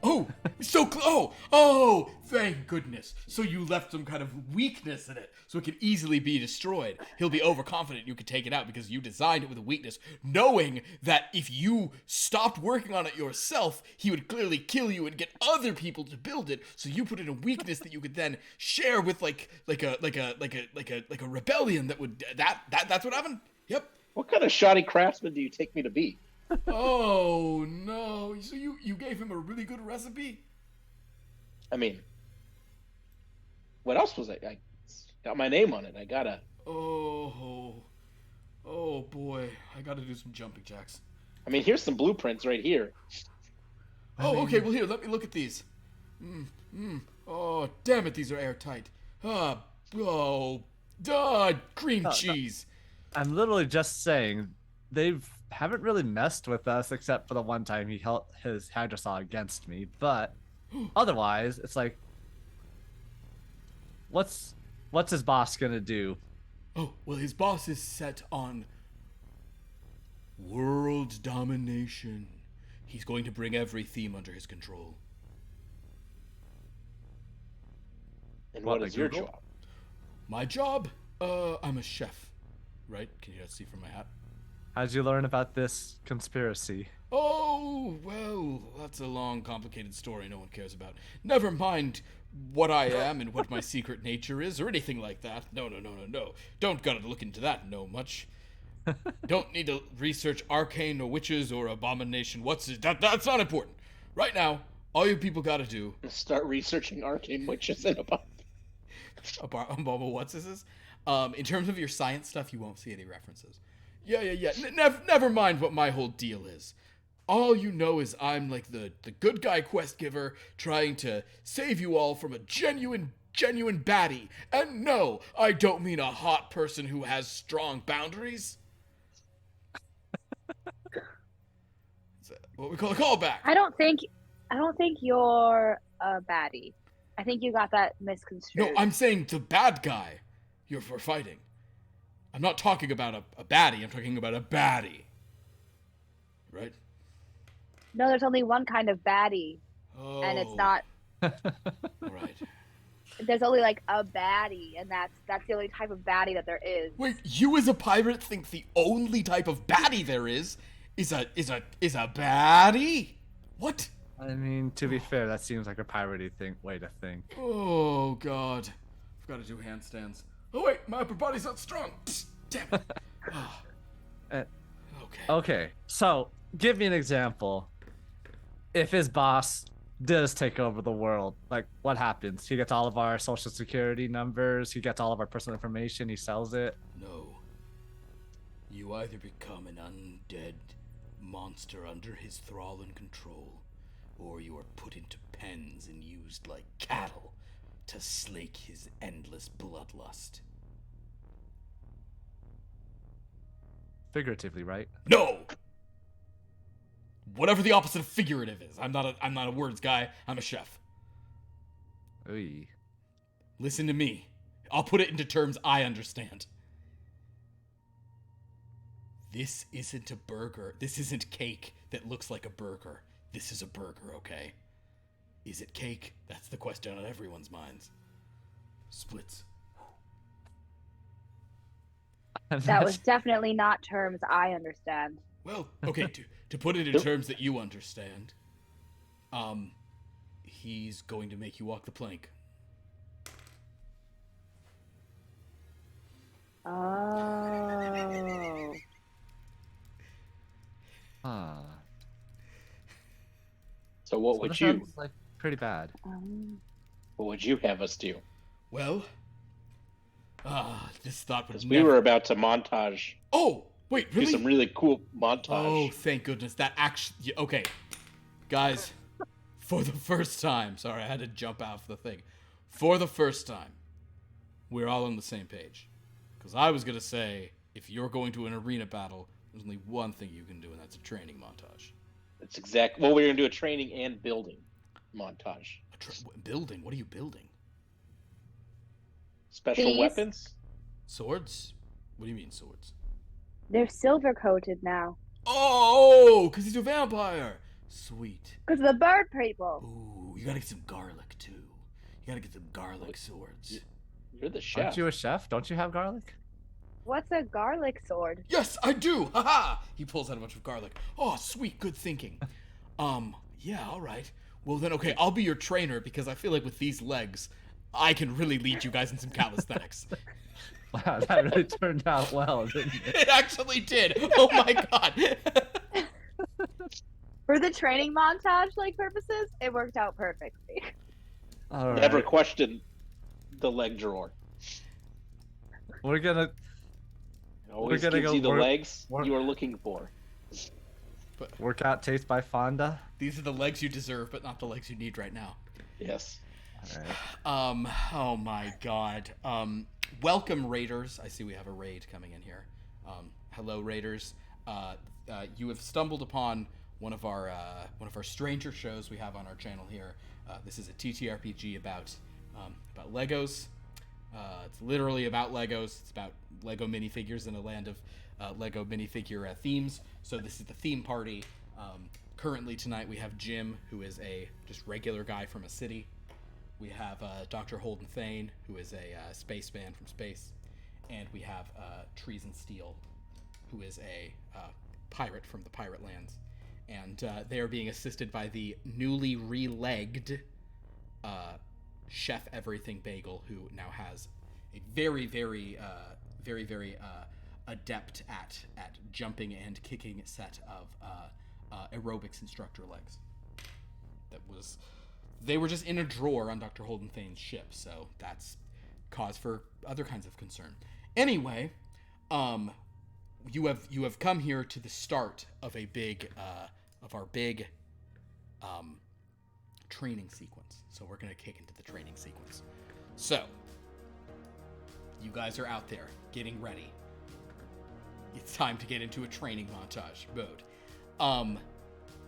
Oh, so close. Oh, thank goodness. So you left some kind of weakness in it, so it could easily be destroyed. He'll be overconfident you could take it out because you designed it with a weakness, knowing that if you stopped working on it yourself, he would clearly kill you and get other people to build it. So you put in a weakness that you could then share with like a rebellion that would that's what happened. Yep. What kind of shoddy craftsman do you take me to be? Oh no! So you gave him a really good recipe? I mean, what else was I got my name on it. I gotta. Oh boy! I gotta do some jumping jacks. I mean, here's some blueprints right here. Oh, okay. Well, here, let me look at these. Oh, damn it! These are airtight. Cream cheese. I'm literally just saying they haven't really messed with us except for the one time he held his Hydrasaw against me, but otherwise it's like, what's his boss gonna do? Oh, well, his boss is set on World domination. He's going to bring every theme under his control. And What, what like is your Google? job? My job? I'm a chef. Right? Can you not see from my hat? How'd you learn about this conspiracy? Oh, well, that's a long, complicated story no one cares about. Never mind what I am and what my secret nature is or anything like that. No. Don't gotta look into that no much. Don't need to research arcane or witches or abomination. That's not important. Right now, all you people gotta do... Start researching arcane witches and about. What's this is? In terms of your science stuff, you won't see any references. Yeah. Never mind what my whole deal is. All you know is I'm like the good guy quest giver trying to save you all from a genuine baddie. And no, I don't mean a hot person who has strong boundaries. It's what we call a callback. I don't think you're a baddie. I think you got that misconstrued. No, I'm saying the bad guy you're for fighting. I'm not talking about a baddie, I'm talking about a baddie. Right? No, there's only one kind of baddie, Oh. and it's not. Right. There's only like a baddie, and that's the only type of baddie that there is. Wait, you as a pirate think the only type of baddie there is a baddie? What? I mean, to be fair, that seems like a piratey way to think. Oh god. I've got to do handstands. Oh wait, my upper body's not strong. Psst, damn it. Ah. Okay. Okay, so give me an example. If his boss does take over the world, like what happens? He gets all of our social security numbers, he gets all of our personal information, he sells it. No. You either become an undead monster under his thrall and control, or you are put into pens and used like cattle to slake his endless bloodlust. Figuratively, right? No! Whatever the opposite of figurative is. I'm not a words guy, I'm a chef. Oy. Listen to me. I'll put it into terms I understand. This isn't a burger. This isn't cake that looks like a burger. This is a burger, okay? Is it cake? That's the question on everyone's minds. Splits. That was definitely not terms I understand. Well, okay, to put it in terms that you understand, he's going to make you walk the plank. Oh. Huh. So what So would that you? sounds, like pretty bad. What would you have us do? Well, this thought would Because never... we were about to montage, Oh, wait, do really? some really cool montage. Oh, thank goodness. That actually... Okay. Guys, for the first time... Sorry, I had to jump out of the thing. For the first time, we're all on the same page. Because I was going to say, if you're going to an arena battle, there's only one thing you can do, and that's a training montage. That's exact. Well, we're gonna do a training and building montage. Building? What are you building? Special These? weapons. Swords? What do you mean, swords? They're silver coated now. Oh, because he's a vampire. Sweet. Because of the bird people. Ooh, you gotta get some garlic, too. You gotta get some garlic swords. You're the chef. Aren't you a chef? Don't you have garlic? What's a garlic sword? Yes, I do. Haha. He pulls out a bunch of garlic. Oh, sweet, good thinking. Yeah, all right. Well then, okay, I'll be your trainer because I feel like with these legs, I can really lead you guys in some calisthenics. Wow, that really turned out well, didn't it? It actually did. Oh my god. For the training montage like purposes, it worked out perfectly. All right. Never question the leg drawer. We're gonna. It always gonna gives go you the work- legs work- you are looking for. Workout taste by Fonda. These are the legs you deserve, but not the legs you need right now. Yes. All right. Oh my god. Welcome, Raiders. I see we have a raid coming in here. Hello, Raiders. You have stumbled upon one of our stranger shows we have on our channel here. This is a TTRPG about Legos. It's literally about Legos. It's about Lego minifigures in a land of Lego minifigure themes. So this is the theme party. Currently tonight we have Jim, who is a just regular guy from a city. We have Dr. Holden Thane, who is a spaceman from space. And we have Treason Steel, who is a pirate from the pirate lands. And they are being assisted by the newly re-legged Chef Everything Bagel, who now has a very adept at jumping and kicking set of aerobics instructor legs. They were just in a drawer on Dr. Holden Thane's ship, so that's cause for other kinds of concern. Anyway, you have come here to the start of our big training sequence. So we're gonna kick into the training sequence. So you guys are out there getting ready. It's time to get into a training montage mode.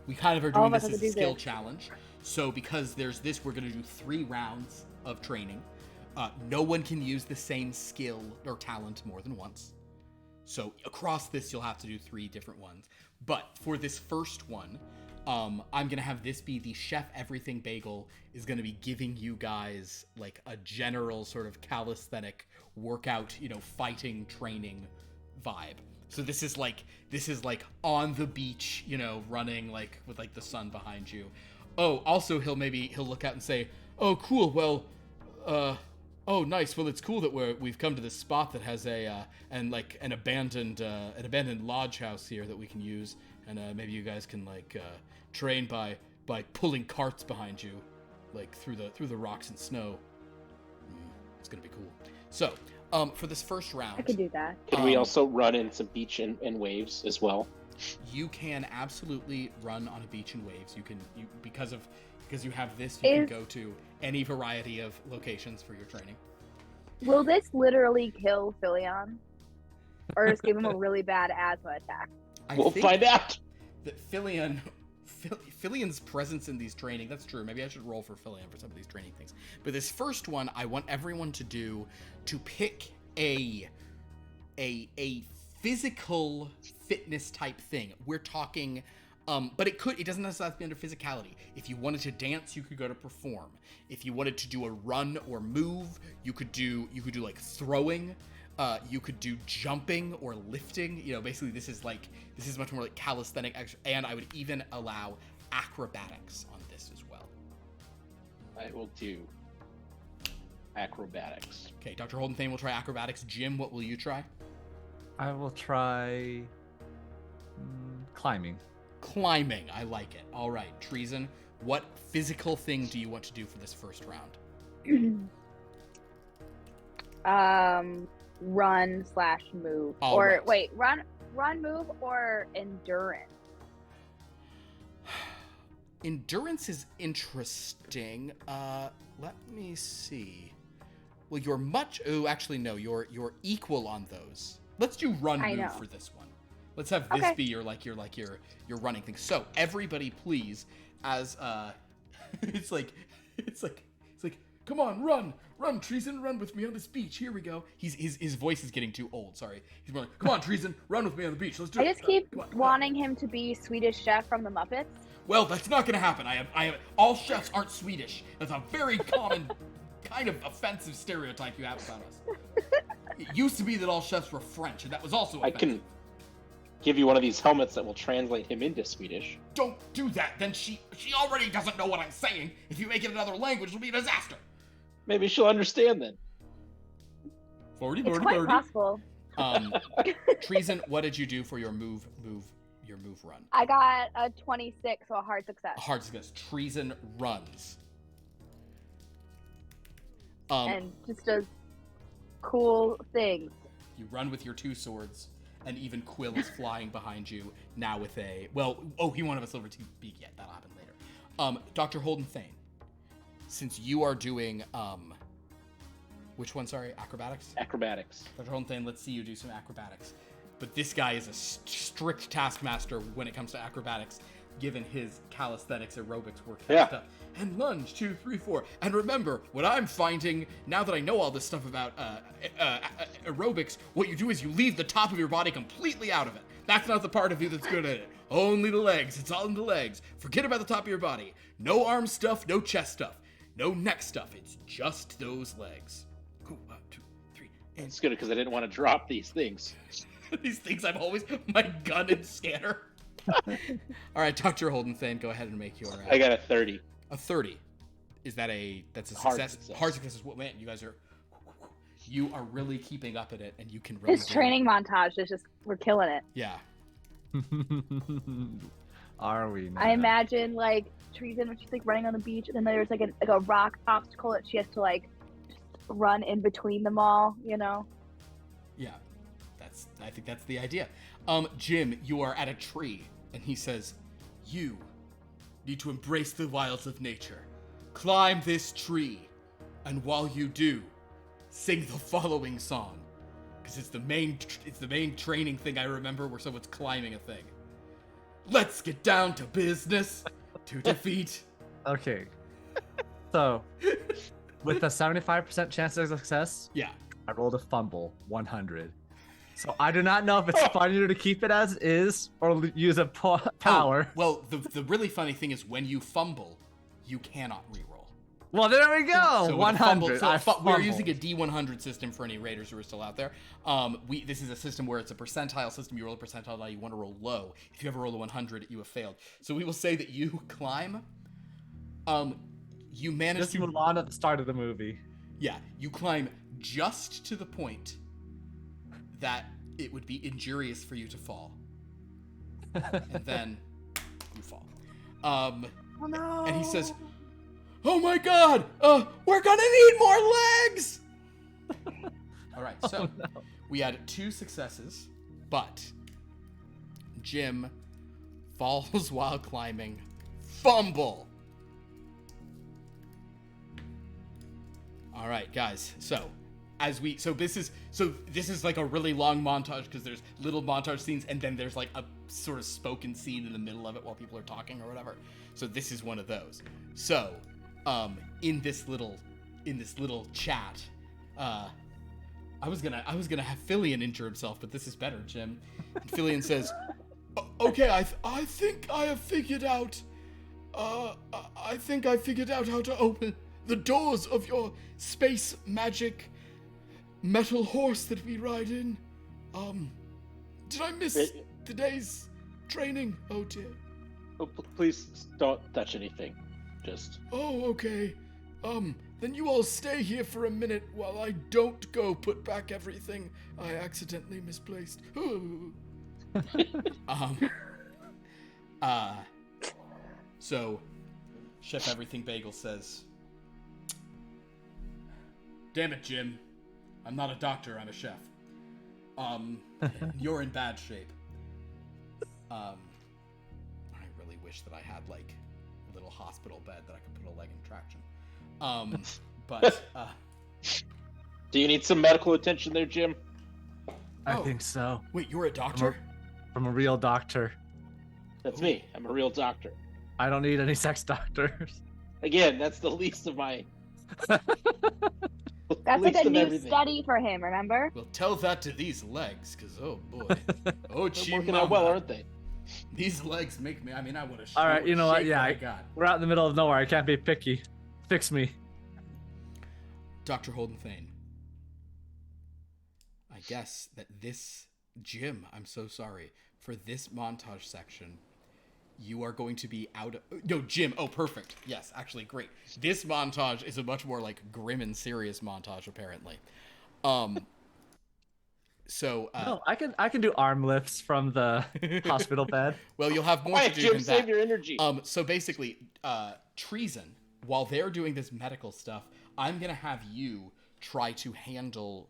We kind of are doing this as a skill challenge. So because there's this, we're gonna do 3 rounds of training. No one can use the same skill or talent more than once. So across this, you'll have to do 3 different ones. But for this first one, I'm going to have this be the Chef Everything Bagel is going to be giving you guys like a general sort of calisthenic workout, fighting training vibe. So this is like on the beach, running like with like the sun behind you. Oh, also he'll look out and say, "Oh, cool. Well, oh, nice. Well, it's cool that we've come to this spot that has an abandoned lodge house here that we can use, and maybe you guys can train by pulling carts behind you, like through the rocks and snow. It's gonna be cool." So, for this first round, I could do that. Can we also run in some beach and waves as well? You can absolutely run on a beach and waves. Because you have this, you can go to any variety of locations for your training. Will this literally kill Philion? Or just give him a really bad asthma attack? We'll find out. That Philion's presence in these training, that's true. Maybe I should roll for Philion for some of these training things. But this first one, I want everyone to pick a physical fitness type thing. We're talking, but it doesn't necessarily have to be under physicality. If you wanted to dance, you could go to perform. If you wanted to do a run or move, you could do like throwing. You could do jumping or lifting. Basically this is much more like calisthenic, and I would even allow acrobatics on this as well. I will do acrobatics. Okay, Dr. Holden Thane will try acrobatics. Jim, what will you try? I will try climbing. Climbing, I like it. All right, Treason, what physical thing do you want to do for this first round? Run/move. Wait, run, move, or endurance? Endurance is interesting. Let me see. Well, you're much. Oh, actually, no. You're equal on those. Let's do run move for this one. Let's have this be your running thing. So everybody, please, as it's like, come on, run, Treason, run with me on this beach. Here we go. His voice is getting too old. Sorry. He's going, come on, Treason, run with me on the beach. Let's do it. I just keep wanting him to be Swedish Chef from the Muppets. Well, that's not gonna happen. I have all chefs aren't Swedish. That's a very common, kind of offensive stereotype you have about us. It used to be that all chefs were French, and that was also offensive. I can give you one of these helmets that will translate him into Swedish. Don't do that. Then she already doesn't know what I'm saying. If you make it another language, it'll be a disaster. Maybe she'll understand then. 40, it's quite possible. Treason, what did you do for your move run? I got a 26, so a hard success. A hard success. Treason runs. And just does cool things. You run with your 2 swords, and even Quill is flying behind you now with he won't have a silver tooth beak yet. That'll happen later. Dr. Holden Thane, since you are doing which one? Sorry, acrobatics. Acrobatics. Dr. Holden Thane, let's see you do some acrobatics. But this guy is a strict taskmaster when it comes to acrobatics. given his calisthenics aerobics work Yeah. stuff. And lunge 2, 3, 4. And remember, what I'm finding now that I know all this stuff about aerobics, what you do is you leave the top of your body completely out of it. That's not the part of you that's good at it. Only the legs. It's all in the legs. Forget about the top of your body. No arm stuff, no chest stuff, no neck stuff. It's just those legs. Cool. 1, 2, 3. And It's good because I didn't want to drop these things. these things I'm always my gun and scanner. All right, Dr. Holden Thane, go ahead and make your. I got a 30. A 30. Is that that's a Hard success? success. Hard success is what, man, you are really keeping up at it, and you can really. His training montage is just, we're killing it. Yeah. Are we now? I imagine like Treason when she's like running on the beach, and then there's like a rock obstacle that she has to like just run in between them all. You know. Yeah. I think that's the idea. Jim, you are at a tree, and he says, "You need to embrace the wilds of nature. Climb this tree, and while you do, sing the following song, because it's the main training thing I remember where someone's climbing a thing. Let's get down to business to defeat." Okay. So, with a 75% chance of success, Yeah. I rolled a fumble 100. So I do not know if it's funnier to keep it as is or use a power. Oh, well, the really funny thing is when you fumble, you cannot reroll. Well, there we go. So with a 100. we're using a D100 system for any raiders who are still out there. This is a system where it's a percentile system. You roll a percentile die. You want to roll low. If you ever roll a 100, you have failed. So we will say that you climb. You manage Just to Mulan at the start of the movie. Yeah, you climb just to the point that it would be injurious for you to fall. And then you fall. Oh no. And he says, "Oh my god! We're gonna need more legs!" All right, so we had 2 successes, but Jim falls while climbing. Fumble! All right, guys. So this is like a really long montage because there's little montage scenes and then there's like a sort of spoken scene in the middle of it while people are talking or whatever. So this is one of those. So, in this little chat, I was gonna have Fillion injure himself, but this is better, Jim. And Fillion says, "Okay, I think I have figured out. I think I figured out how to open the doors of your space magic metal horse that we ride in. Did I miss today's training? Oh dear. Oh, please don't touch anything. Just. Oh, okay. Then you all stay here for a minute while I don't go put back everything I accidentally misplaced." So Chef Everything Bagel says, "Damn it, Jim. I'm not a doctor, I'm a chef. You're in bad shape. I really wish that I had like a little hospital bed that I could put a leg in traction. But Do you need some medical attention there, Jim? I Oh. think so. wait, you're a doctor? From a real doctor. That's me. I'm a real doctor. I don't need any sex doctors. Again, that's the least of my. That's like least a of new everything. study for him. Remember? Well, tell that to these legs, cause oh boy, oh They're working out well, chimama. aren't they? These legs make me. I mean, I want to. All right, you know what? Yeah, I I got. We're out in the middle of nowhere. I can't be picky. Fix me. Dr. Holden Thane. I guess that this Jim, I'm so sorry for this montage section. You are going to be out of... No, Jim. Oh, perfect. Yes, actually, great. This montage is a much more, like, grim and serious montage, apparently. So, No, I can do arm lifts from the hospital bed. well, you'll have more Quiet, to do Jim. than Save that. your energy. So basically, Treason, while they're doing this medical stuff, I'm going to have you try to handle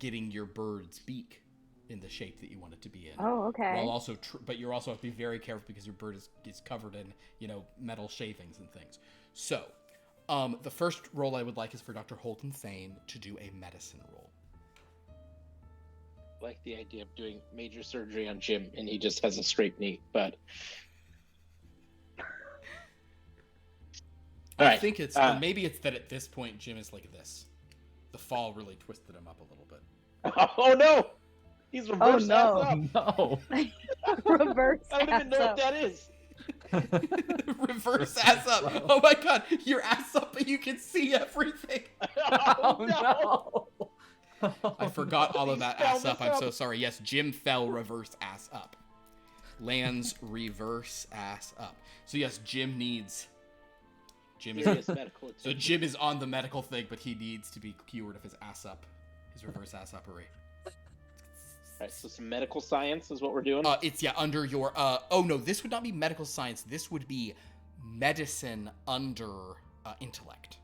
getting your bird's beak in the shape that you want it to be in. Oh, okay. While also, but you're also have to be very careful because your bird is covered in, metal shavings and things. So, the first roll I would like is for Dr. Holden Thane to do a medicine roll. I like the idea of doing major surgery on Jim, and he just has a straight knee. But I Alright, think it's, or maybe it's that at this point Jim is like this. The fall really twisted him up a little bit. Oh no! He's reversed no. ass up. No. Reverse. I don't even know ass what that is. Reverse ass up. Oh my god, you're ass up, but you can see everything. Oh, no! I forgot all of He's that fell ass up. this I'm up. so sorry. Yes, Jim fell reverse ass up. Lands reverse ass up. So yes, Jim needs. Jim is Serious medical so attention. Jim is on the medical thing, but he needs to be cured of his ass up, his reverse ass uppery. Alright, so some medical science is what we're doing. It's under your. Oh no, this would not be medical science. This would be medicine under intellect.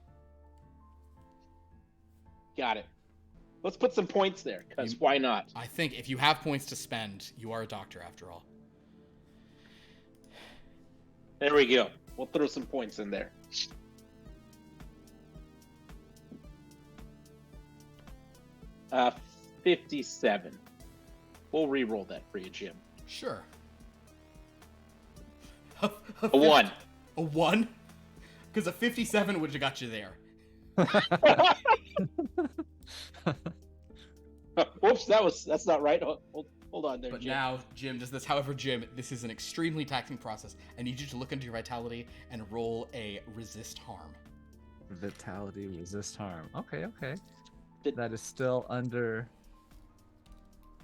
Got it. Let's put some points there, because why not? I think if you have points to spend, you are a doctor after all. There we go. We'll throw some points in there. Uh, 57. We'll re-roll that for you, Jim. Sure. A 1. A 1? Because a 57 would have got you there. Whoops, that's not right. Hold on there, But Jim. now, Jim does this. However, Jim, this is an extremely taxing process. I need you to look into your vitality and roll a resist harm. Vitality, resist harm. Okay. Did- That is still under.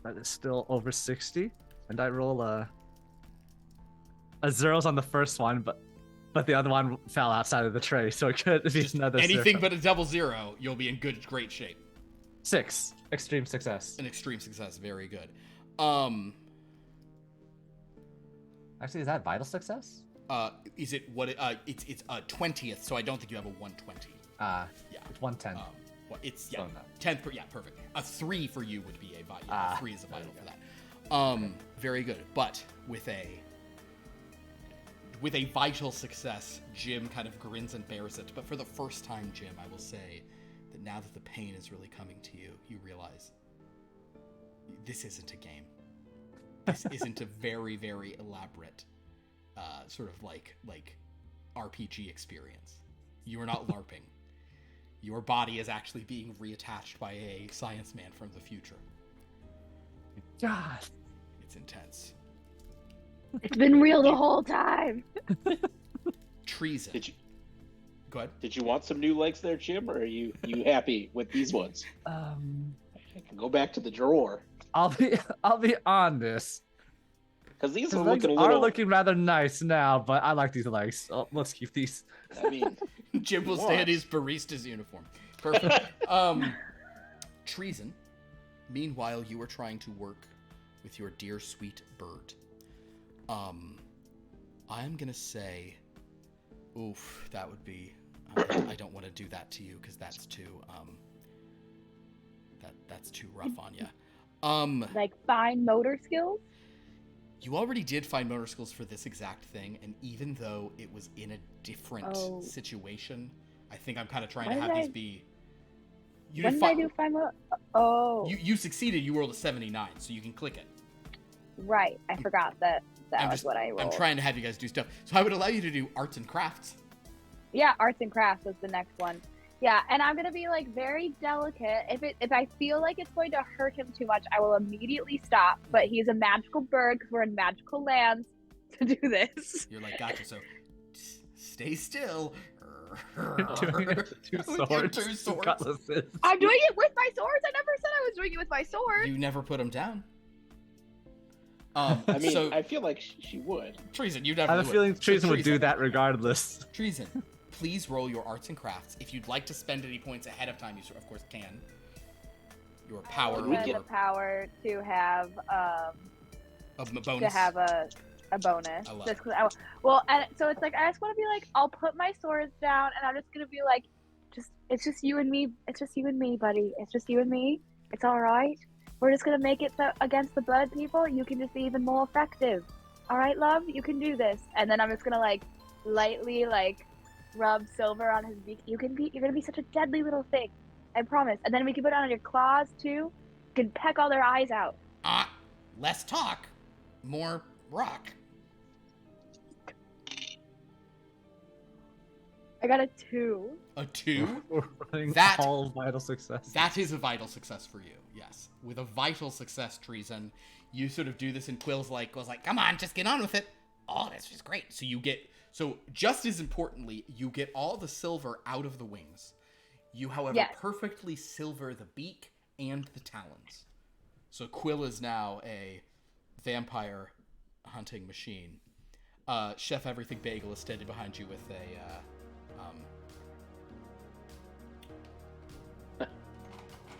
That is still over 60, and I roll a zeros on the first one, but the other one fell outside of the tray, so it could be another Anything zero. but a double 0, you'll be in great shape. 6. Extreme success. An extreme success, very good. Actually, is that vital success? Is it what? It's a 20th, so I don't think you have a 120. Yeah. Yeah. It's 110. Well, it's So no. 10th. Yeah, perfect. A 3 for you would be a vital. Ah, 3 is a there vital we for that. Very good. But with a vital success, Jim kind of grins and bears it. But for the first time, Jim, I will say that now that the pain is really coming to you, you realize this isn't a game. This isn't a very, very elaborate sort of like RPG experience. You are not LARPing. Your body is actually being reattached by a science man from the future. God. It's intense. It's been real the whole time. Treason. Did you Go ahead. did you want some new legs there, Jim, or are you happy with these ones? I can go back to the drawer I'll be honest. because these His are legs looking a are little. looking rather nice now, but I like these legs. So let's keep these. I mean, Jim will What? stay in his barista's uniform. Perfect. Treason. Meanwhile, you are trying to work with your dear sweet bird. I am gonna say, oof, that would be. I don't want to do that to you because that's too. That's too rough on you. Like fine motor skills. You already did find motor skills for this exact thing, and even though it was in a different Oh. situation, I think I'm kind of trying When to did have I- these be. You When did did I fi- do fine motor? Oh, You succeeded. You rolled a 79, so you can click it. right. I forgot that I'm was just- what I rolled. I'm trying to have you guys do stuff, so I would allow you to do arts and crafts. Yeah, arts and crafts was the next one. Yeah, and I'm gonna be like very delicate. If I feel like it's going to hurt him too much, I will immediately stop. But he's a magical bird because we're in magical lands to do this. You're like, gotcha. So stay still. Doing it with two With your swords. two swords. Cutlasses. I'm doing it with my swords. I never said I was doing it with my sword. You never put them down. I mean, so I feel like she would. treason. You I never. have a would. feeling So Treason would do that regardless. Treason. Please roll your arts and crafts. If you'd like to spend any points ahead of time, you of course can. Your power, we And get- the power to have of bonus. a bonus. I love Just 'cause well, and so it's like I just want to be like, I'll put my swords down, and I'm just gonna be like, it's just you and me. It's just you and me, buddy. It's just you and me. It's all right. We're just gonna make it so against the blood people, you can just be even more effective. All right, love, you can do this. And then I'm just gonna like lightly like rub silver on his beak. You're gonna be such a deadly little thing. I promise. And then we can put it on your claws too. You can peck all their eyes out. Less talk, more rock. I got a 2. A 2? We're running That- all vital success. That is a vital success for you, yes. With a vital success, Treason, you sort of do this, and Quill's like, come on, just get on with it. Oh, that's just great. So just as importantly, you get all the silver out of the wings. You, however, Yes. perfectly silver the beak and the talons. So Quill is now a vampire hunting machine. Chef Everything Bagel is standing behind you with a,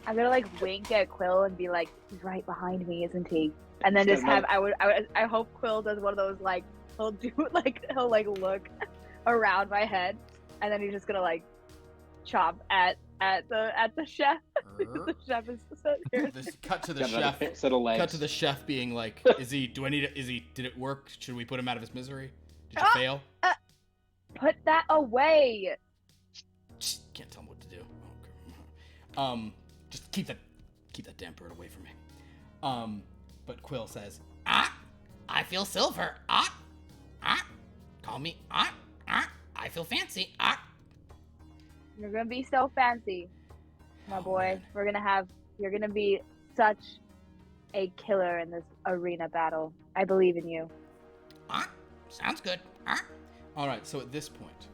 I'm gonna like wink at Quill and be like, he's right behind me, isn't he? And then He's just gonna have I hope Quill does one of those like he'll look around my head, and then he's just gonna like chop at the chef. The chef is so here. This cut to the Got another chef. set of legs. Cut to the chef being like, did it work? Should we put him out of his misery? Did you Ah! fail? Put that away. Can't tell him what to do. Just keep that damn bird away from me. But Quill says, I feel silver. Call me, I feel fancy. You're gonna be so fancy, my Oh, boy. man. You're gonna be such a killer in this arena battle. I believe in you. Sounds good. All right. So at this point,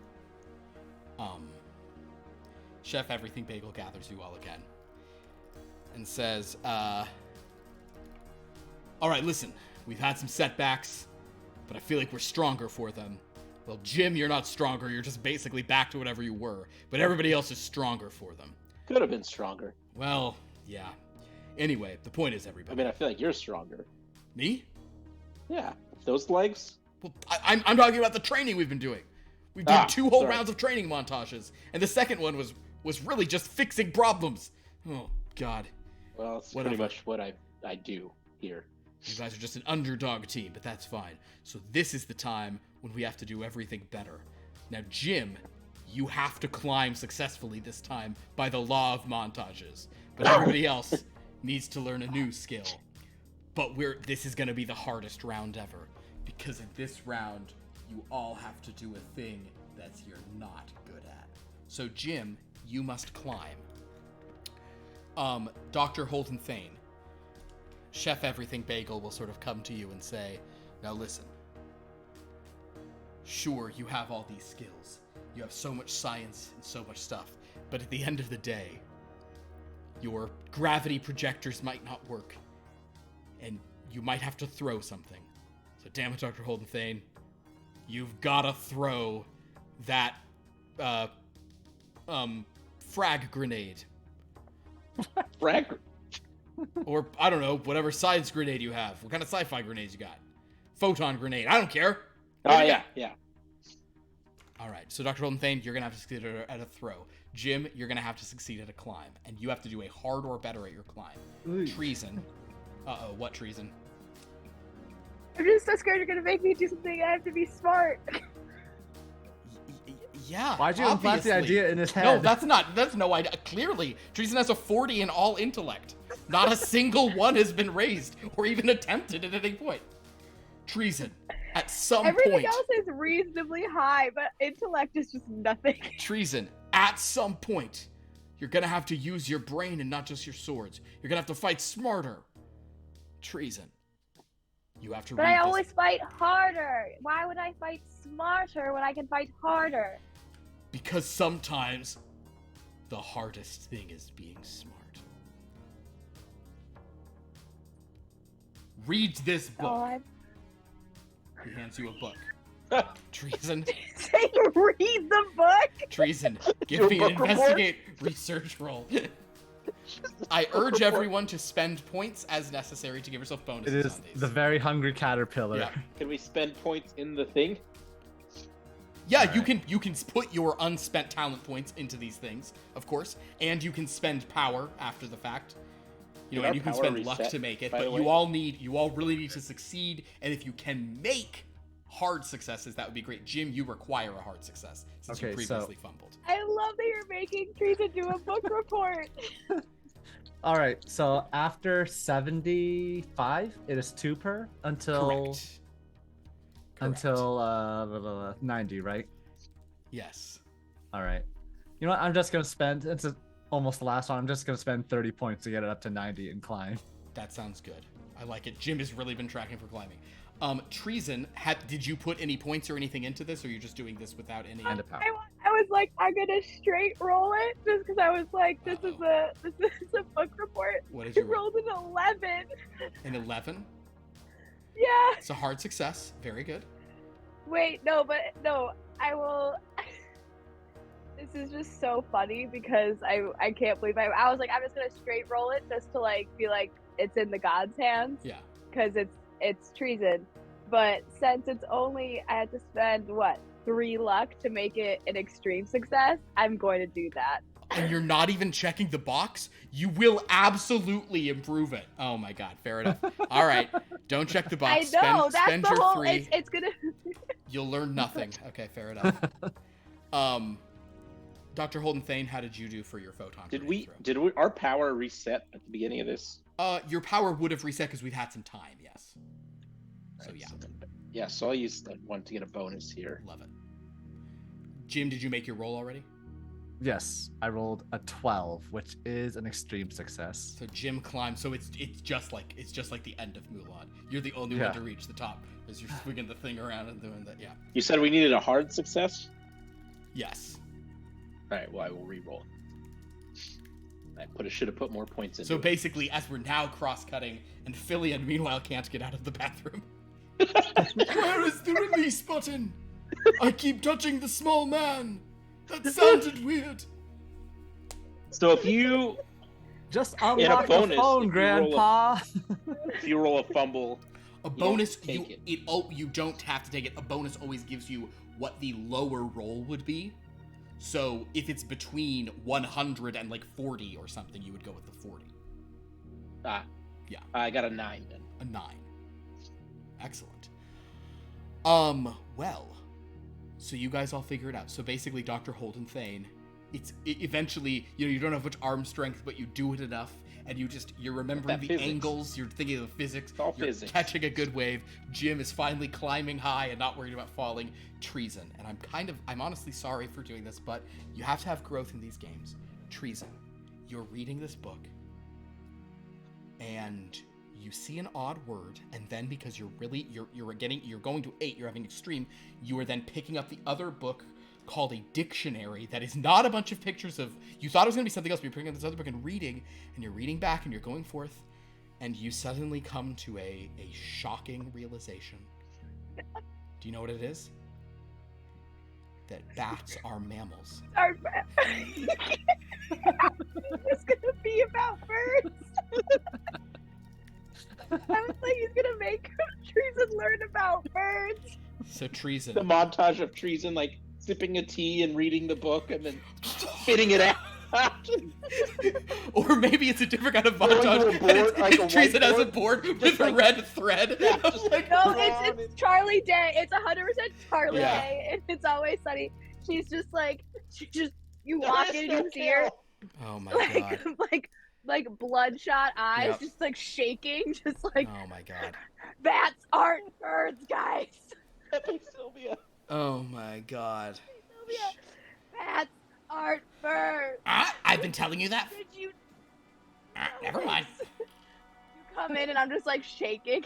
Chef Everything Bagel gathers you all again and says, all right, listen, we've had some setbacks, but I feel like we're stronger for them. Well, Jim, you're not stronger. You're just basically back to whatever you were, but everybody else is stronger for them. Could have been stronger. Well, yeah. Anyway, the point is I everybody. mean, I feel like you're stronger. Me? Yeah. Those legs? Well, I'm talking about the training we've been doing. We've done 2 whole sorry. rounds of training montages, and the second one was really just fixing problems. Oh, God. Well, it's Whatever. pretty much what I do here. You guys are just an underdog team, but that's fine. So this is the time when we have to do everything better. Now, Jim, you have to climb successfully this time by the law of montages. But everybody else needs to learn a new skill. But this is going to be the hardest round ever. Because in this round, you all have to do a thing that you're not good at. So, Jim, you must climb. Dr. Holden Thane, Chef Everything Bagel will sort of come to you and say, now listen. Sure, you have all these skills. You have so much science and so much stuff. But at the end of the day, your gravity projectors might not work. And you might have to throw something. So damn it, Dr. Holden Thane. You've gotta throw that, frag grenade. Frag? Or, I don't know, whatever science grenade you have. What kind of sci-fi grenades you got? Photon grenade. I don't care. Oh, yeah. All right, so Dr. Holden Thane, you're going to have to succeed at a throw. Jim, you're going to have to succeed at a climb. And you have to do a hard or better at your climb. Ooh. Treason. Uh-oh, what treason? I'm just so scared you're gonna make me do something. I have to be smart. Yeah, Why'd you implant the obviously. idea in his head? No, that's no idea. Clearly, Treason has a 40 in all intellect. Not a single one has been raised or even attempted at any point. Treason, at some Everything point. else is reasonably high, but intellect is just nothing. Treason, at some point, you're gonna have to use your brain and not just your swords. You're gonna have to fight smarter. Treason. You have to But read I this. always fight harder. Why would I fight smarter when I can fight harder? Because sometimes the hardest thing is being smart. Read this book. God. He hands you a book. Treason. Say read the book. Treason. Give Your me an book report? investigate research roll. I urge everyone to spend points as necessary to give yourself It bonuses is on these. the very hungry caterpillar. Yeah. Can we spend points in the thing? Yeah, Alright. you can put your unspent talent points into these things, of course, and you can spend power after the fact. You know, Did and you our can power spend luck reset, to make it, by but the you way? all really need to succeed, and if you can make hard successes, that would be great. Jim, you require a hard success since you Okay, previously fumbled. I love that you're making Teresa do a book report. All right, so after 75, it is 2 per until Correct. 90, right? Yes. All right. You know what? I'm just gonna spend. Almost the last one. I'm just gonna spend 30 points to get it up to 90 and climb. That sounds good. I like it. Jim has really been tracking for climbing. Treason, did you put any points or anything into this, or are you just doing this without any? And a power. I was like, I'm gonna straight roll it just because I was like, this is a book report. What did I you roll? rolled an 11. An 11? Yeah. It's a hard success. Very good. Wait, no, I will. This is just so funny because I can't believe I was like, I'm just gonna straight roll it just to like be like it's in the gods' hands. Yeah. Because it's treason. But since it's only I had to spend 3 luck to make it an extreme success, I'm going to do that. And you're not even checking the box? You will absolutely improve it. Oh my god, fair enough. All right, don't check the box. I know, that's spend the your whole 3. it's gonna You'll learn nothing. Okay, fair enough. Dr. Holden Thane, how did you do for your photon? Did our power reset at the beginning of this? Your power would have reset because we've had some time, yes. So yeah. Yeah, so I'll use that one to get a bonus here. Love it. Jim, did you make your roll already? Yes, I rolled a 12, which is an extreme success. So Jim climbs. So it's just like the end of Mulan. You're the only one to reach the top as you're swinging the thing around and doing that. Yeah. You said we needed a hard success? Yes. All right, well, I will re-roll. I should have put more points in. So basically, as we're now cross-cutting, and Fillion, meanwhile, can't get out of the bathroom. Where is the release button? I keep touching the small man. That sounded weird. So if you just unlock the phone, Grandpa. If you roll a fumble, a bonus, you don't have to take it. A bonus always gives you what the lower roll would be. So if it's between 100 and like 40 or something, you would go with the 40. Yeah. I got a 9 then. A 9. Excellent. Well, so you guys all figure it out. So basically, Dr. Holden Thane, eventually, you don't have much arm strength, but you do it enough, and you're remembering the angles, you're thinking of the physics, you're catching a good wave. Jim is finally climbing high and not worried about falling. Treason. And I'm honestly sorry for doing this, but you have to have growth in these games. Treason. You're reading this book, and you see an odd word, and then because you're going to 8, you're having extreme, you are then picking up the other book called a dictionary that is not a bunch of pictures of, you thought it was going to be something else, but you're picking up this other book and you're reading back and you're going forth, and you suddenly come to a shocking realization. Do you know what it is? That bats are mammals. It's gonna be about birds. I was like, he's gonna make Treason learn about birds. So Treason. The montage of Treason, like, sipping a tea and reading the book and then spitting it out. Or maybe it's a different kind of montage. And Treason has a board with a red thread. Yeah, it's Charlie Day. It's 100% Charlie Day. And It's Always Sunny. She's just you walk in and you see her. Oh my god. Like bloodshot eyes, just like shaking, just like. Oh my god. Bats aren't birds, guys. Sylvia. Oh my god. Sylvia, bats aren't birds. I've been telling you that. Did you? Never mind. You come in and I'm just like shaking.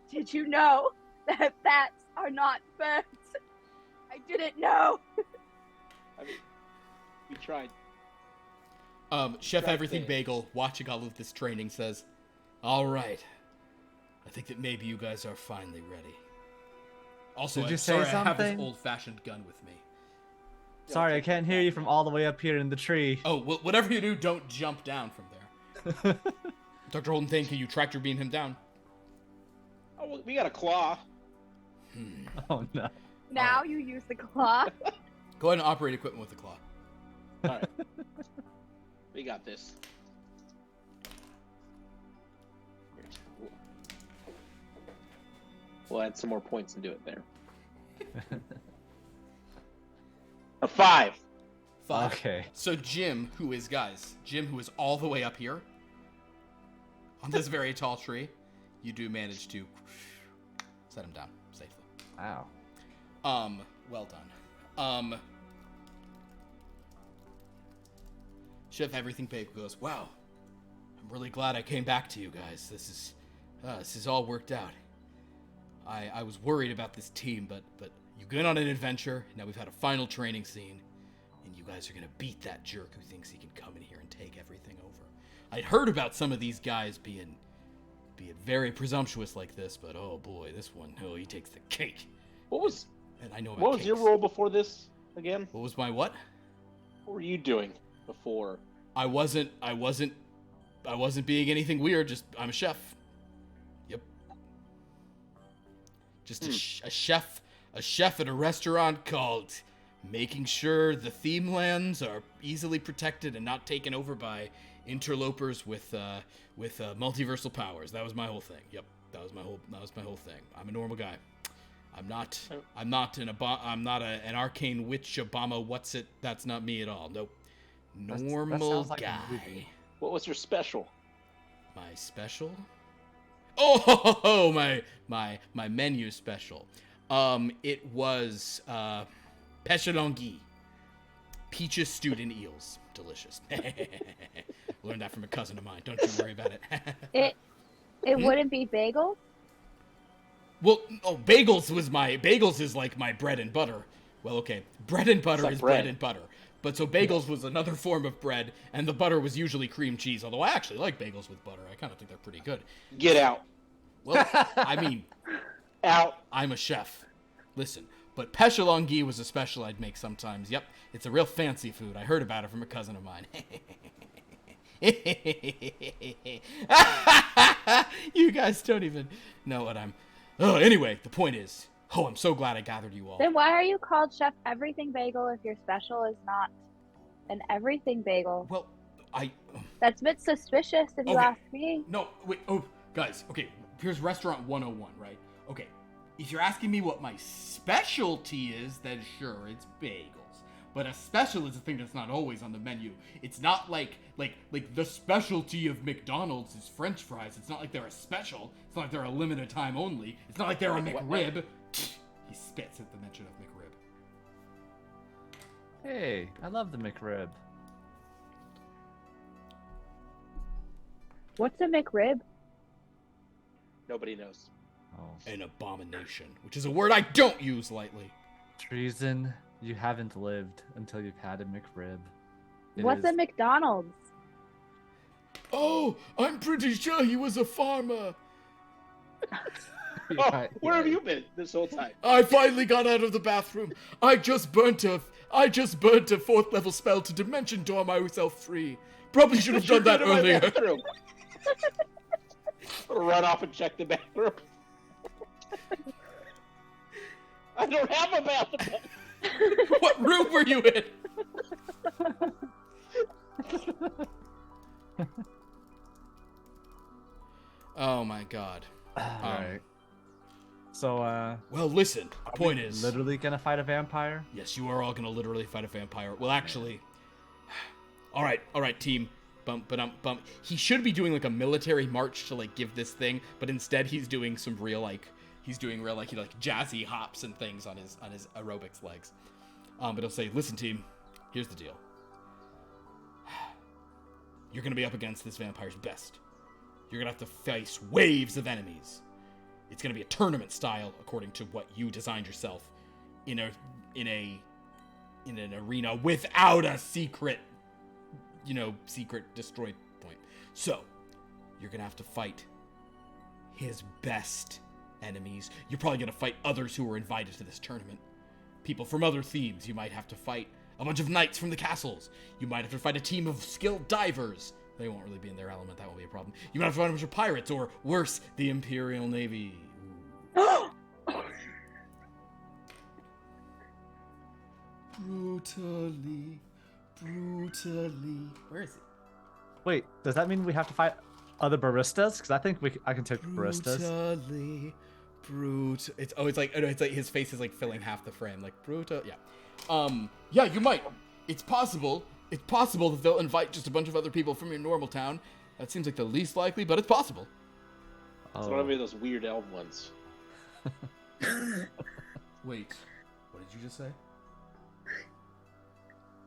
Did you know that bats are not birds? I didn't know. I mean, we tried. Chef Everything Bagel, watching all of this training, says, "All right, I think that maybe you guys are finally ready." Also, Did you sorry, say something? I have this old-fashioned gun with me. Sorry, I can't hear you from all the way up here in the tree. Oh, well, whatever you do, don't jump down from there. Dr. Holden Thane, can you tractor beam him down? Oh, well, we got a claw. Oh no. Now you use the claw. Go ahead and operate equipment with the claw. All right. We got this. We'll add some more points and do it there. A 5. 5. Okay. So Jim, who is all the way up here on this very tall tree, you do manage to set him down safely. Wow. Well done. Chef Everything Bagel goes, wow, I'm really glad I came back to you guys. This is all worked out. I was worried about this team, but you get on an adventure. Now we've had a final training scene, and you guys are gonna beat that jerk who thinks he can come in here and take everything over. I'd heard about some of these guys being very presumptuous like this, but oh boy, this one, oh, he takes the cake. What was And I know about what was your cakes. role before this again? What was my what? What were you doing before? I wasn't being anything weird. Just I'm a chef. Yep. Just a chef at a restaurant called making sure the theme lands are easily protected and not taken over by interlopers with multiversal powers. That was my whole thing. Yep. That was my whole thing. I'm a normal guy. I'm not an arcane witch Obama. What's it? That's not me at all. Nope. Normal sounds like a guy. movie. What was your special? My special? Oh, my menu special. It was pêche longue, peaches stewed in eels. Delicious. Learned that from a cousin of mine. Don't you worry about it. It wouldn't be bagel. Well, bagels is like my bread and butter. Well, okay, bread and butter like is bread. bread and butter. But so bagels was another form of bread, and the butter was usually cream cheese. Although I actually like bagels with butter. I kind of think they're pretty good. Get out. Well, I mean, Out. I'm a chef. Listen, but pêche longue was a special I'd make sometimes. Yep, it's a real fancy food. I heard about it from a cousin of mine. You guys don't even know what I'm... Oh, anyway, the point is... Oh, I'm so glad I gathered you all. Then why are you called Chef Everything Bagel if your special is not an everything bagel? Well, That's a bit suspicious if you Okay. ask me. No, wait, oh, guys, okay, here's Restaurant 101, right? Okay, if you're asking me what my specialty is, then sure, it's bagels. But a special is a thing that's not always on the menu. It's not like the specialty of McDonald's is French fries. It's not like they're a special. It's not like they're a limited time only. It's not like they're a McRib. He spits at the mention of McRib. Hey, I love the McRib. What's a McRib? Nobody knows. Oh, An abomination, which is a word I don't use lightly. treason. You haven't lived until you've had a McRib. It What's is- a McDonald's? Oh, I'm pretty sure he was a farmer. Oh, where have you been this whole time? I finally got out of the bathroom. I just burnt a 4th level spell to dimension door myself free. Probably should have done that Go to my earlier. bathroom. Run off and check the bathroom. I don't have a bathroom. What room were you in? Oh my god. Alright. So, Well, listen. The point is, literally gonna fight a vampire? yes, you are all gonna literally fight a vampire. Well, actually, all right, team. Bump. He should be doing like a military march to like give this thing, but instead he's doing some real like jazzy hops and things on his aerobics legs. But he'll say, "Listen, team. Here's the deal. You're gonna be up against this vampire's best. You're gonna have to face waves of enemies. It's gonna be a tournament style, according to what you designed yourself, in an arena without a secret destroy point. So you're gonna have to fight his best enemies. You're probably gonna fight others who are invited to this tournament. People from other themes. You might have to fight a bunch of knights from the castles. You might have to fight a team of skilled divers. They won't really be in their element. That won't be a problem. You might have to fight a bunch of pirates, or worse, the Imperial Navy. Brutally. Where is it? Wait, does that mean we have to fight other baristas? Because I think I can take baristas. It's like his face is like filling half the frame, like brutal. Yeah, you might. It's possible that they'll invite just a bunch of other people from your normal town. That seems like the least likely, but it's possible. It's one of those weird elf ones. Wait, what did you just say?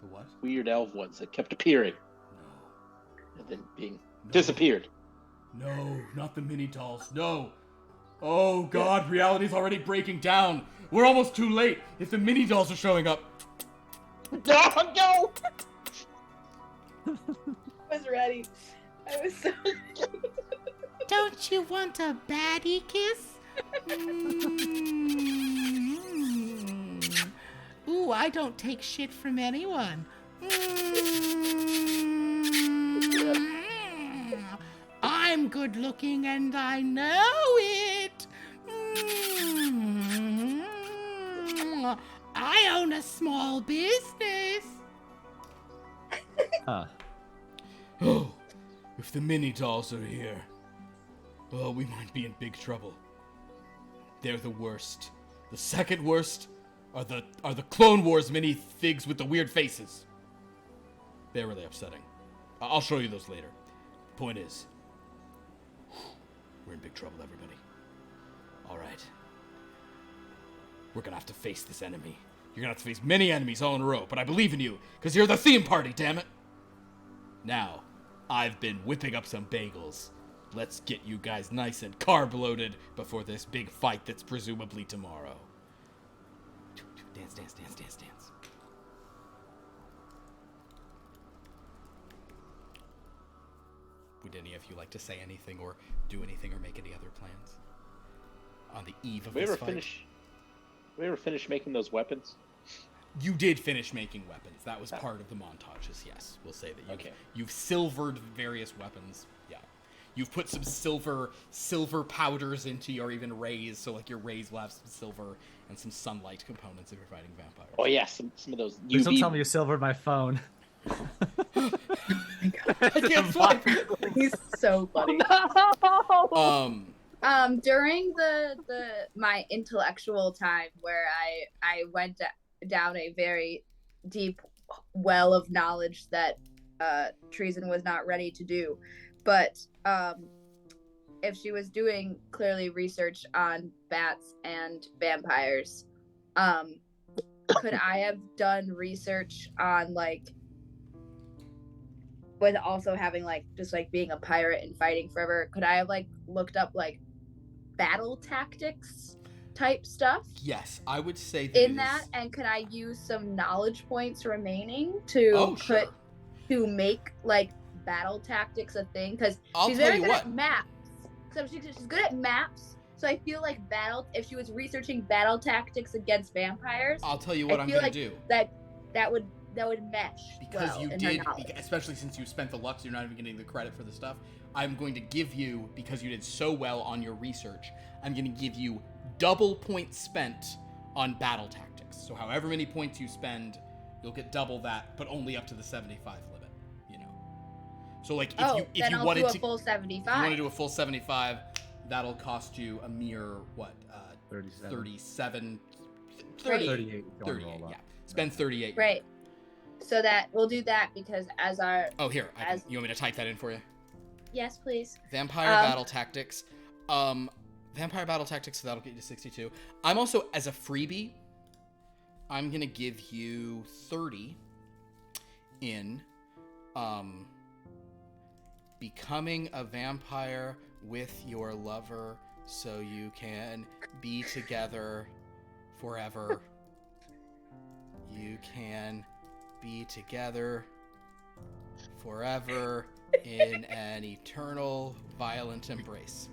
The what? Weird elf ones that kept appearing. and then being disappeared. No, not the mini dolls. No. Oh God, reality's already breaking down. We're almost too late. If the mini dolls are showing up. No, no. I was ready. I was so. Don't you want a baddie kiss? Ooh, I don't take shit from anyone. I'm good looking and I know it. I own a small business. Huh. Oh, if the mini dolls are here, well, we might be in big trouble. They're the worst. The second worst are the Clone Wars mini figs with the weird faces. They're really upsetting. I'll show you those later. Point is, we're in big trouble, everybody. All right. We're gonna have to face this enemy. You're gonna have to face many enemies all in a row, but I believe in you, because you're the theme party, damn it! Now, I've been whipping up some bagels. Let's get you guys nice and carb-loaded before this big fight that's presumably tomorrow. Dance, dance, dance, dance, dance. Would any of you like to say anything or do anything or make any other plans? On the eve of this fight? We ever finish making those weapons? You did finish making weapons. That was part of the montages, yes. We'll say that you've silvered various weapons. Yeah. You've put some silver powders into your even rays, so like your rays will have some silver and some sunlight components if you're fighting vampires. Oh yeah, some of those Please don't UV. tell me you silvered my phone. I can't swipe. He's so funny. During my intellectual time where I went down a very deep well of knowledge that treason was not ready to do, but if she was doing clearly research on bats and vampires, could I have done research on like with also having like just like being a pirate and fighting forever, could I have like looked up like battle tactics type stuff Yes, I would say that in that, and could I use some knowledge points remaining to sure. to make like battle tactics a thing? Because I'll she's tell very you good what. at maps. So she's good at maps. So I feel like if she was researching battle tactics against vampires, I'll tell you what I'm gonna do. that would mesh Because well you in her did, knowledge. especially since you spent the lux, you're not even getting the credit for the stuff. I'm going to give you, because you did so well on your research, I'm going to give you double points spent on battle tactics. So however many points you spend, you'll get double that, but only up to the 75 limit, you know. So like if you wanted do a to full if you 75. want to do a full 75, that'll cost you a mere 37. 38, 38. if you wanna 38, roll up. yeah. Spend 38. Right. So that we'll do that because as our Oh, here. You want me to type that in for you? yes, please. Vampire battle tactics. Vampire battle tactics, so that'll get you to 62. I'm also, as a freebie, I'm gonna give you 30 in becoming a vampire with your lover so you can be together forever. You can be together forever in an eternal violent embrace.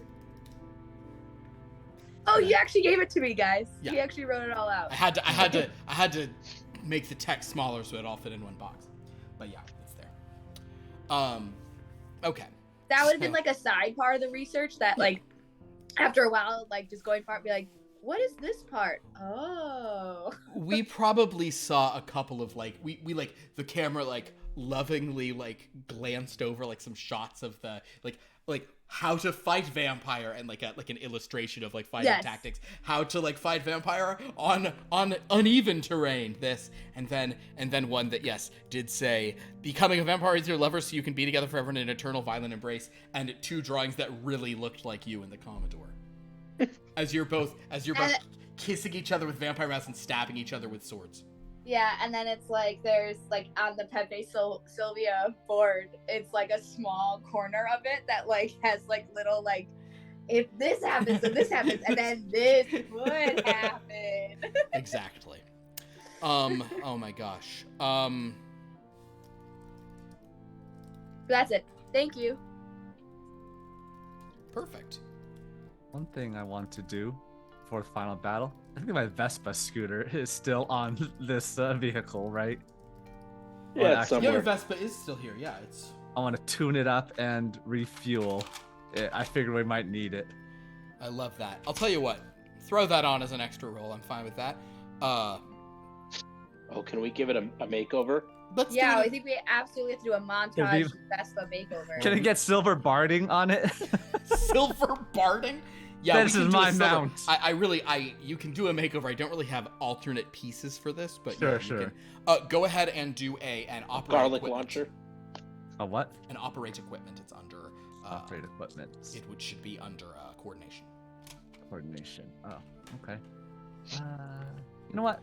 Oh, you actually gave it to me, guys. Yeah. He actually wrote it all out. I had to make the text smaller so it all fit in one box. But yeah, it's there. Okay. That would have been like a side part of the research that like after a while, like just going far, be like, what is this part? Oh. We probably saw a couple of like we like the camera like lovingly like glanced over like some shots of the like how to fight vampire and like an illustration of like fighting tactics, how to like fight vampire on uneven terrain, this and then one that did say becoming a vampire with your lover so you can be together forever in an eternal violent embrace, and two drawings that really looked like you and the Commodore as you're both kissing each other with vampire mouths and stabbing each other with swords. Yeah, and then it's like there's like on the Pepe Sylvia board, it's like a small corner of it that like has like little like if this happens, then this happens, and then this would happen. Exactly. Oh my gosh. That's it. Thank you. Perfect. One thing I want to do for the final battle, I think my Vespa scooter is still on this vehicle, right? Yeah, Or it's actually- Yeah, your somewhere. Vespa is still here. Yeah, it's. I want to tune it up and refuel. I figure we might need it. I love that. I'll tell you what. Throw that on as an extra roll. I'm fine with that. Oh, can we give it a makeover? Let's Yeah, do I it. think we absolutely have to do a montage Vespa makeover. Can it get silver barding on it? Silver barding. Yeah, This we can is do a my silver- mount. You can do a makeover. I don't really have alternate pieces for this, but Sure, yeah, sure. You can, go ahead and do an operate Garlic equipment. launcher. A what? An operate equipment. It's under. Operate equipment. Should be under coordination. Coordination. Oh, okay. You know what?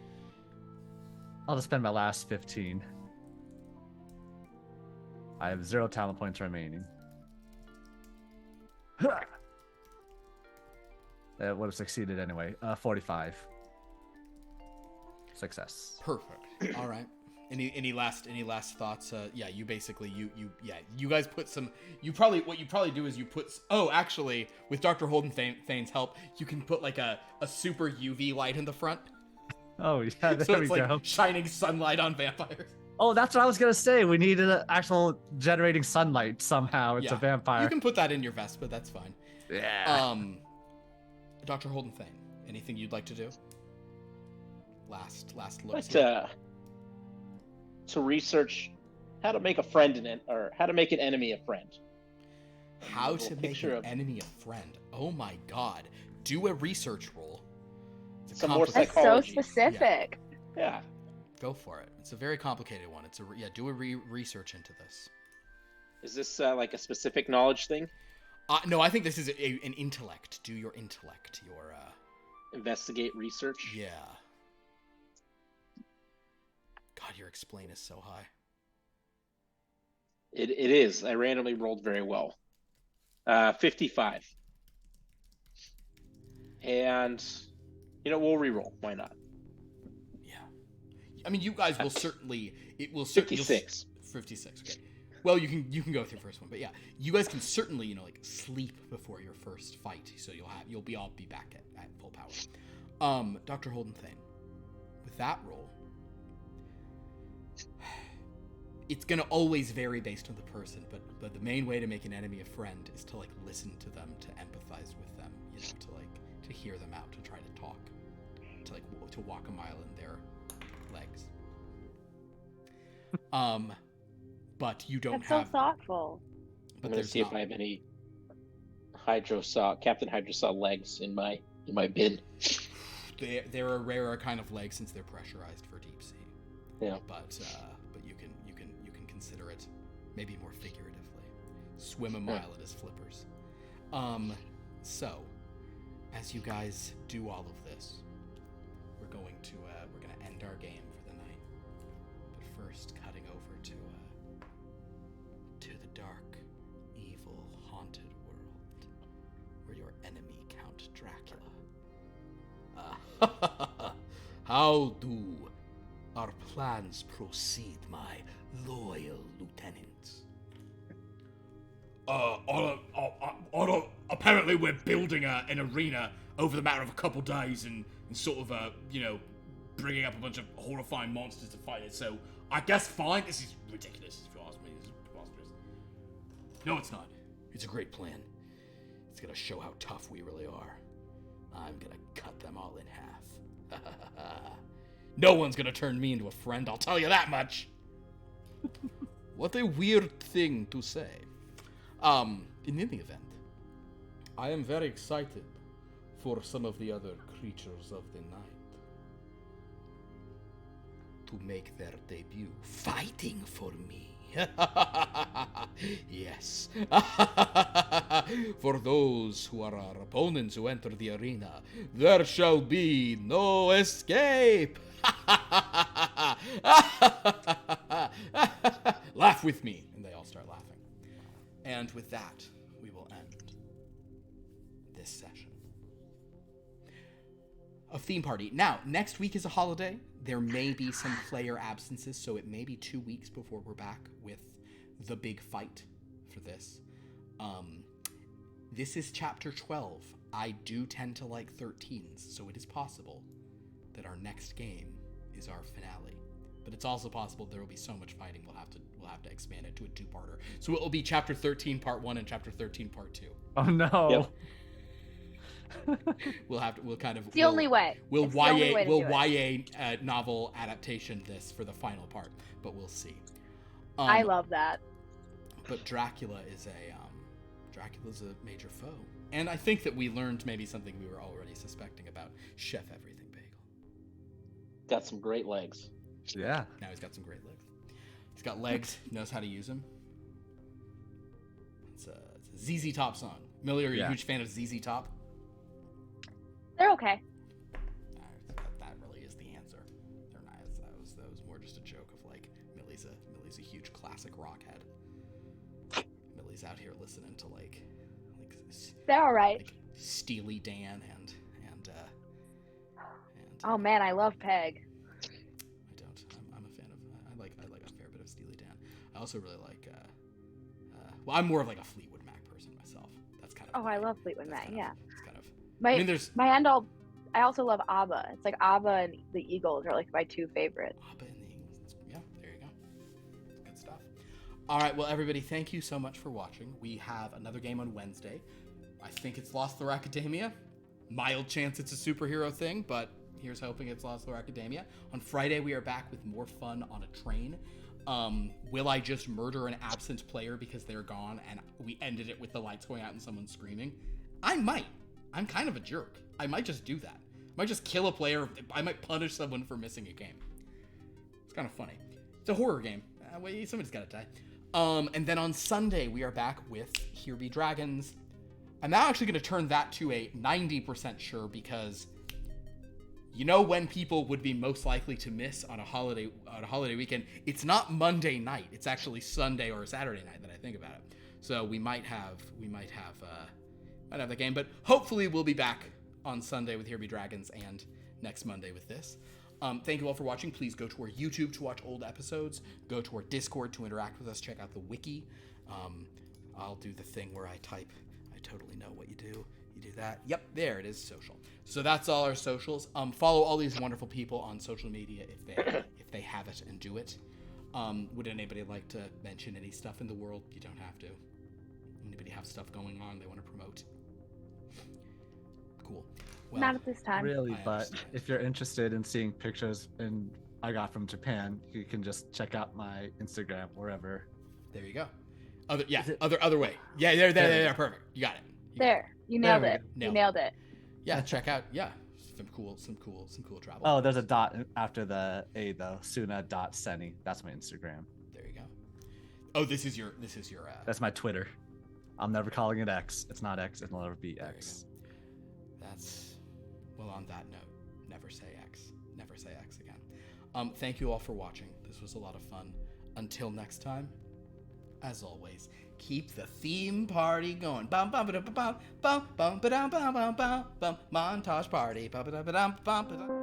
I'll just spend my last 15. I have 0 talent points remaining. That would have succeeded anyway. 45. Success. Perfect. All right. Any last thoughts? Yeah, you basically you guys put some. What you probably do is you put. Oh, actually, with Dr. Holden Thane's help, you can put like a super UV light in the front, Oh yeah, there so we it's go. like shining sunlight on vampires. Oh, that's what I was gonna say. We needed an actual generating sunlight somehow. It's a Yeah. vampire. You can put that in your Vespa. That's fine. Yeah. Dr. Holden Thane, anything you'd like to do? Last look. But to research how to make a friend or how to make an enemy a friend. How A to little make picture an of- enemy a friend. Oh my god. Do a research roll. It's a Some more complicated- That's so psychology. specific. Yeah. Go for it. It's a very complicated one. Do a research into this. Is this like a specific knowledge thing? No, I think this is an intellect. Do your intellect. Your Investigate, research. yeah. God, your explain is so high. It is. I randomly rolled very well. 55. And we'll re-roll. Why not? Yeah. I mean, you guys will certainly. It will certainly. 56. 56. Okay. Well, you can go with your first one, but yeah, you guys can certainly sleep before your first fight, so you'll all be back at full power. Dr. Holden Thane, with that roll, it's gonna always vary based on the person, but the main way to make an enemy a friend is to listen to them, to empathize with them, to hear them out, to try to talk, to walk a mile in their legs. But you don't That's so have. thoughtful. But I'm gonna there's see if I have any Captain Hydrosaw legs in my bin. They're a rarer kind of leg since they're pressurized for deep sea. Yeah. But you can consider it maybe more figuratively. Swim a mile at his flippers. So as you guys do all of this, we're gonna end our game for the night. But first, cutting over to the dark, evil, haunted world where your enemy Count Dracula. How do our plans proceed, my loyal lieutenants? Apparently we're building an arena over the matter of a couple days and sort of, bringing up a bunch of horrifying monsters to fight it. So I guess fine. This is ridiculous, if you ask me. This is preposterous. No, it's not. It's a great plan. It's gonna show how tough we really are. I'm gonna cut them all in half. No one's gonna turn me into a friend, I'll tell you that much. What a weird thing to say. In any event, I am very excited for some of the other creatures of the night to make their debut fighting for me. Yes. For those who are our opponents who enter the arena, there shall be no escape. Laugh with me. And they all start laughing. And with that, we will end this session of Theme Party. Now, next week is a holiday. There may be some player absences, so it may be 2 weeks before we're back with the big fight for this. This is chapter 12. I do tend to like 13s, so it is possible that our next game is our finale. But it's also possible there will be so much fighting we'll have to expand it to a 2-parter. So it will be chapter 13 part 1 and chapter 13 part 2. Oh no. We'll kind of It's the only way. We'll It's the only way to do YA novel adaptation this for the final part, but we'll see. I love that. But Dracula's a major foe. And I think that we learned maybe something we were already suspecting about Chef Everything Bagel. Got some great legs. Yeah. Now he's got some great legs. He's got legs, knows how to use them. It's a ZZ Top song. Millie, are you a huge fan of ZZ Top? They're okay. That really is the answer. They're nice. That was more just a joke of like Millie's a huge classic rock head. Millie's out here listening to like They're all right. like Steely Dan and Oh man, I love Peg. I don't. I'm a fan of. I like a fair bit of Steely Dan. I also really like. Well, I'm more of like a Fleetwood Mac person myself. That's kind of. Oh, I love Fleetwood Mac. Yeah. It's kind of. My I mean, there's I also love ABBA. It's like ABBA and the Eagles are like my 2 favorites. ABBA and the Eagles. Yeah, there you go. Good stuff. All right, well, everybody, thank you so much for watching. We have another game on Wednesday. I think it's Lost Lore Academia. Mild chance it's a superhero thing, but here's hoping it's Lost Lore Academia. On Friday, we are back with more fun on a train. Will I just murder an absent player because they're gone and we ended it with the lights going out and someone screaming? I might. I'm kind of a jerk. I might just do that. I might just kill a player. I might punish someone for missing a game. It's kind of funny. It's a horror game. Somebody's got to die. And then on Sunday, we are back with Here Be Dragons. I'm now actually going to turn that to a 90% sure because you know when people would be most likely to miss on a holiday weekend? It's not Monday night. It's actually Sunday or Saturday night that I think about it. So we might have the game, but hopefully we'll be back on Sunday with Here Be Dragons and next Monday with this. Thank you all for watching. Please go to our YouTube to watch old episodes. Go to our Discord to interact with us. Check out the wiki. I'll do the thing where I type, I totally know what you do. You do that. Yep, there it is, social. So that's all our socials. Follow all these wonderful people on social media if they have it and do it. Would anybody like to mention any stuff in the world? You don't have to. Anybody have stuff going on they want to promote? Cool. Well, Not at this time. Really, I but understand. if you're interested in seeing pictures and I got from Japan, you can just check out my Instagram wherever. there you go. Other way. Yeah, There there. Perfect. You got it. There, you nailed There we it. go. You Nailed nailed it. Yeah, check out. Yeah, some cool travel. Oh, there's a dot after the A though. Suna.Seni. That's my Instagram. There you go. Oh, this is your. That's my Twitter. I'm never calling it X. It's not X. It'll never be X. That's, well, on that note, never say X. Never say X again. Thank you all for watching. This was a lot of fun. Until next time, as always, keep the theme party going. Bum bum ba dum bum bum bum ba dum bum bum bum bum montage party. Bum ba dum ba dum bum.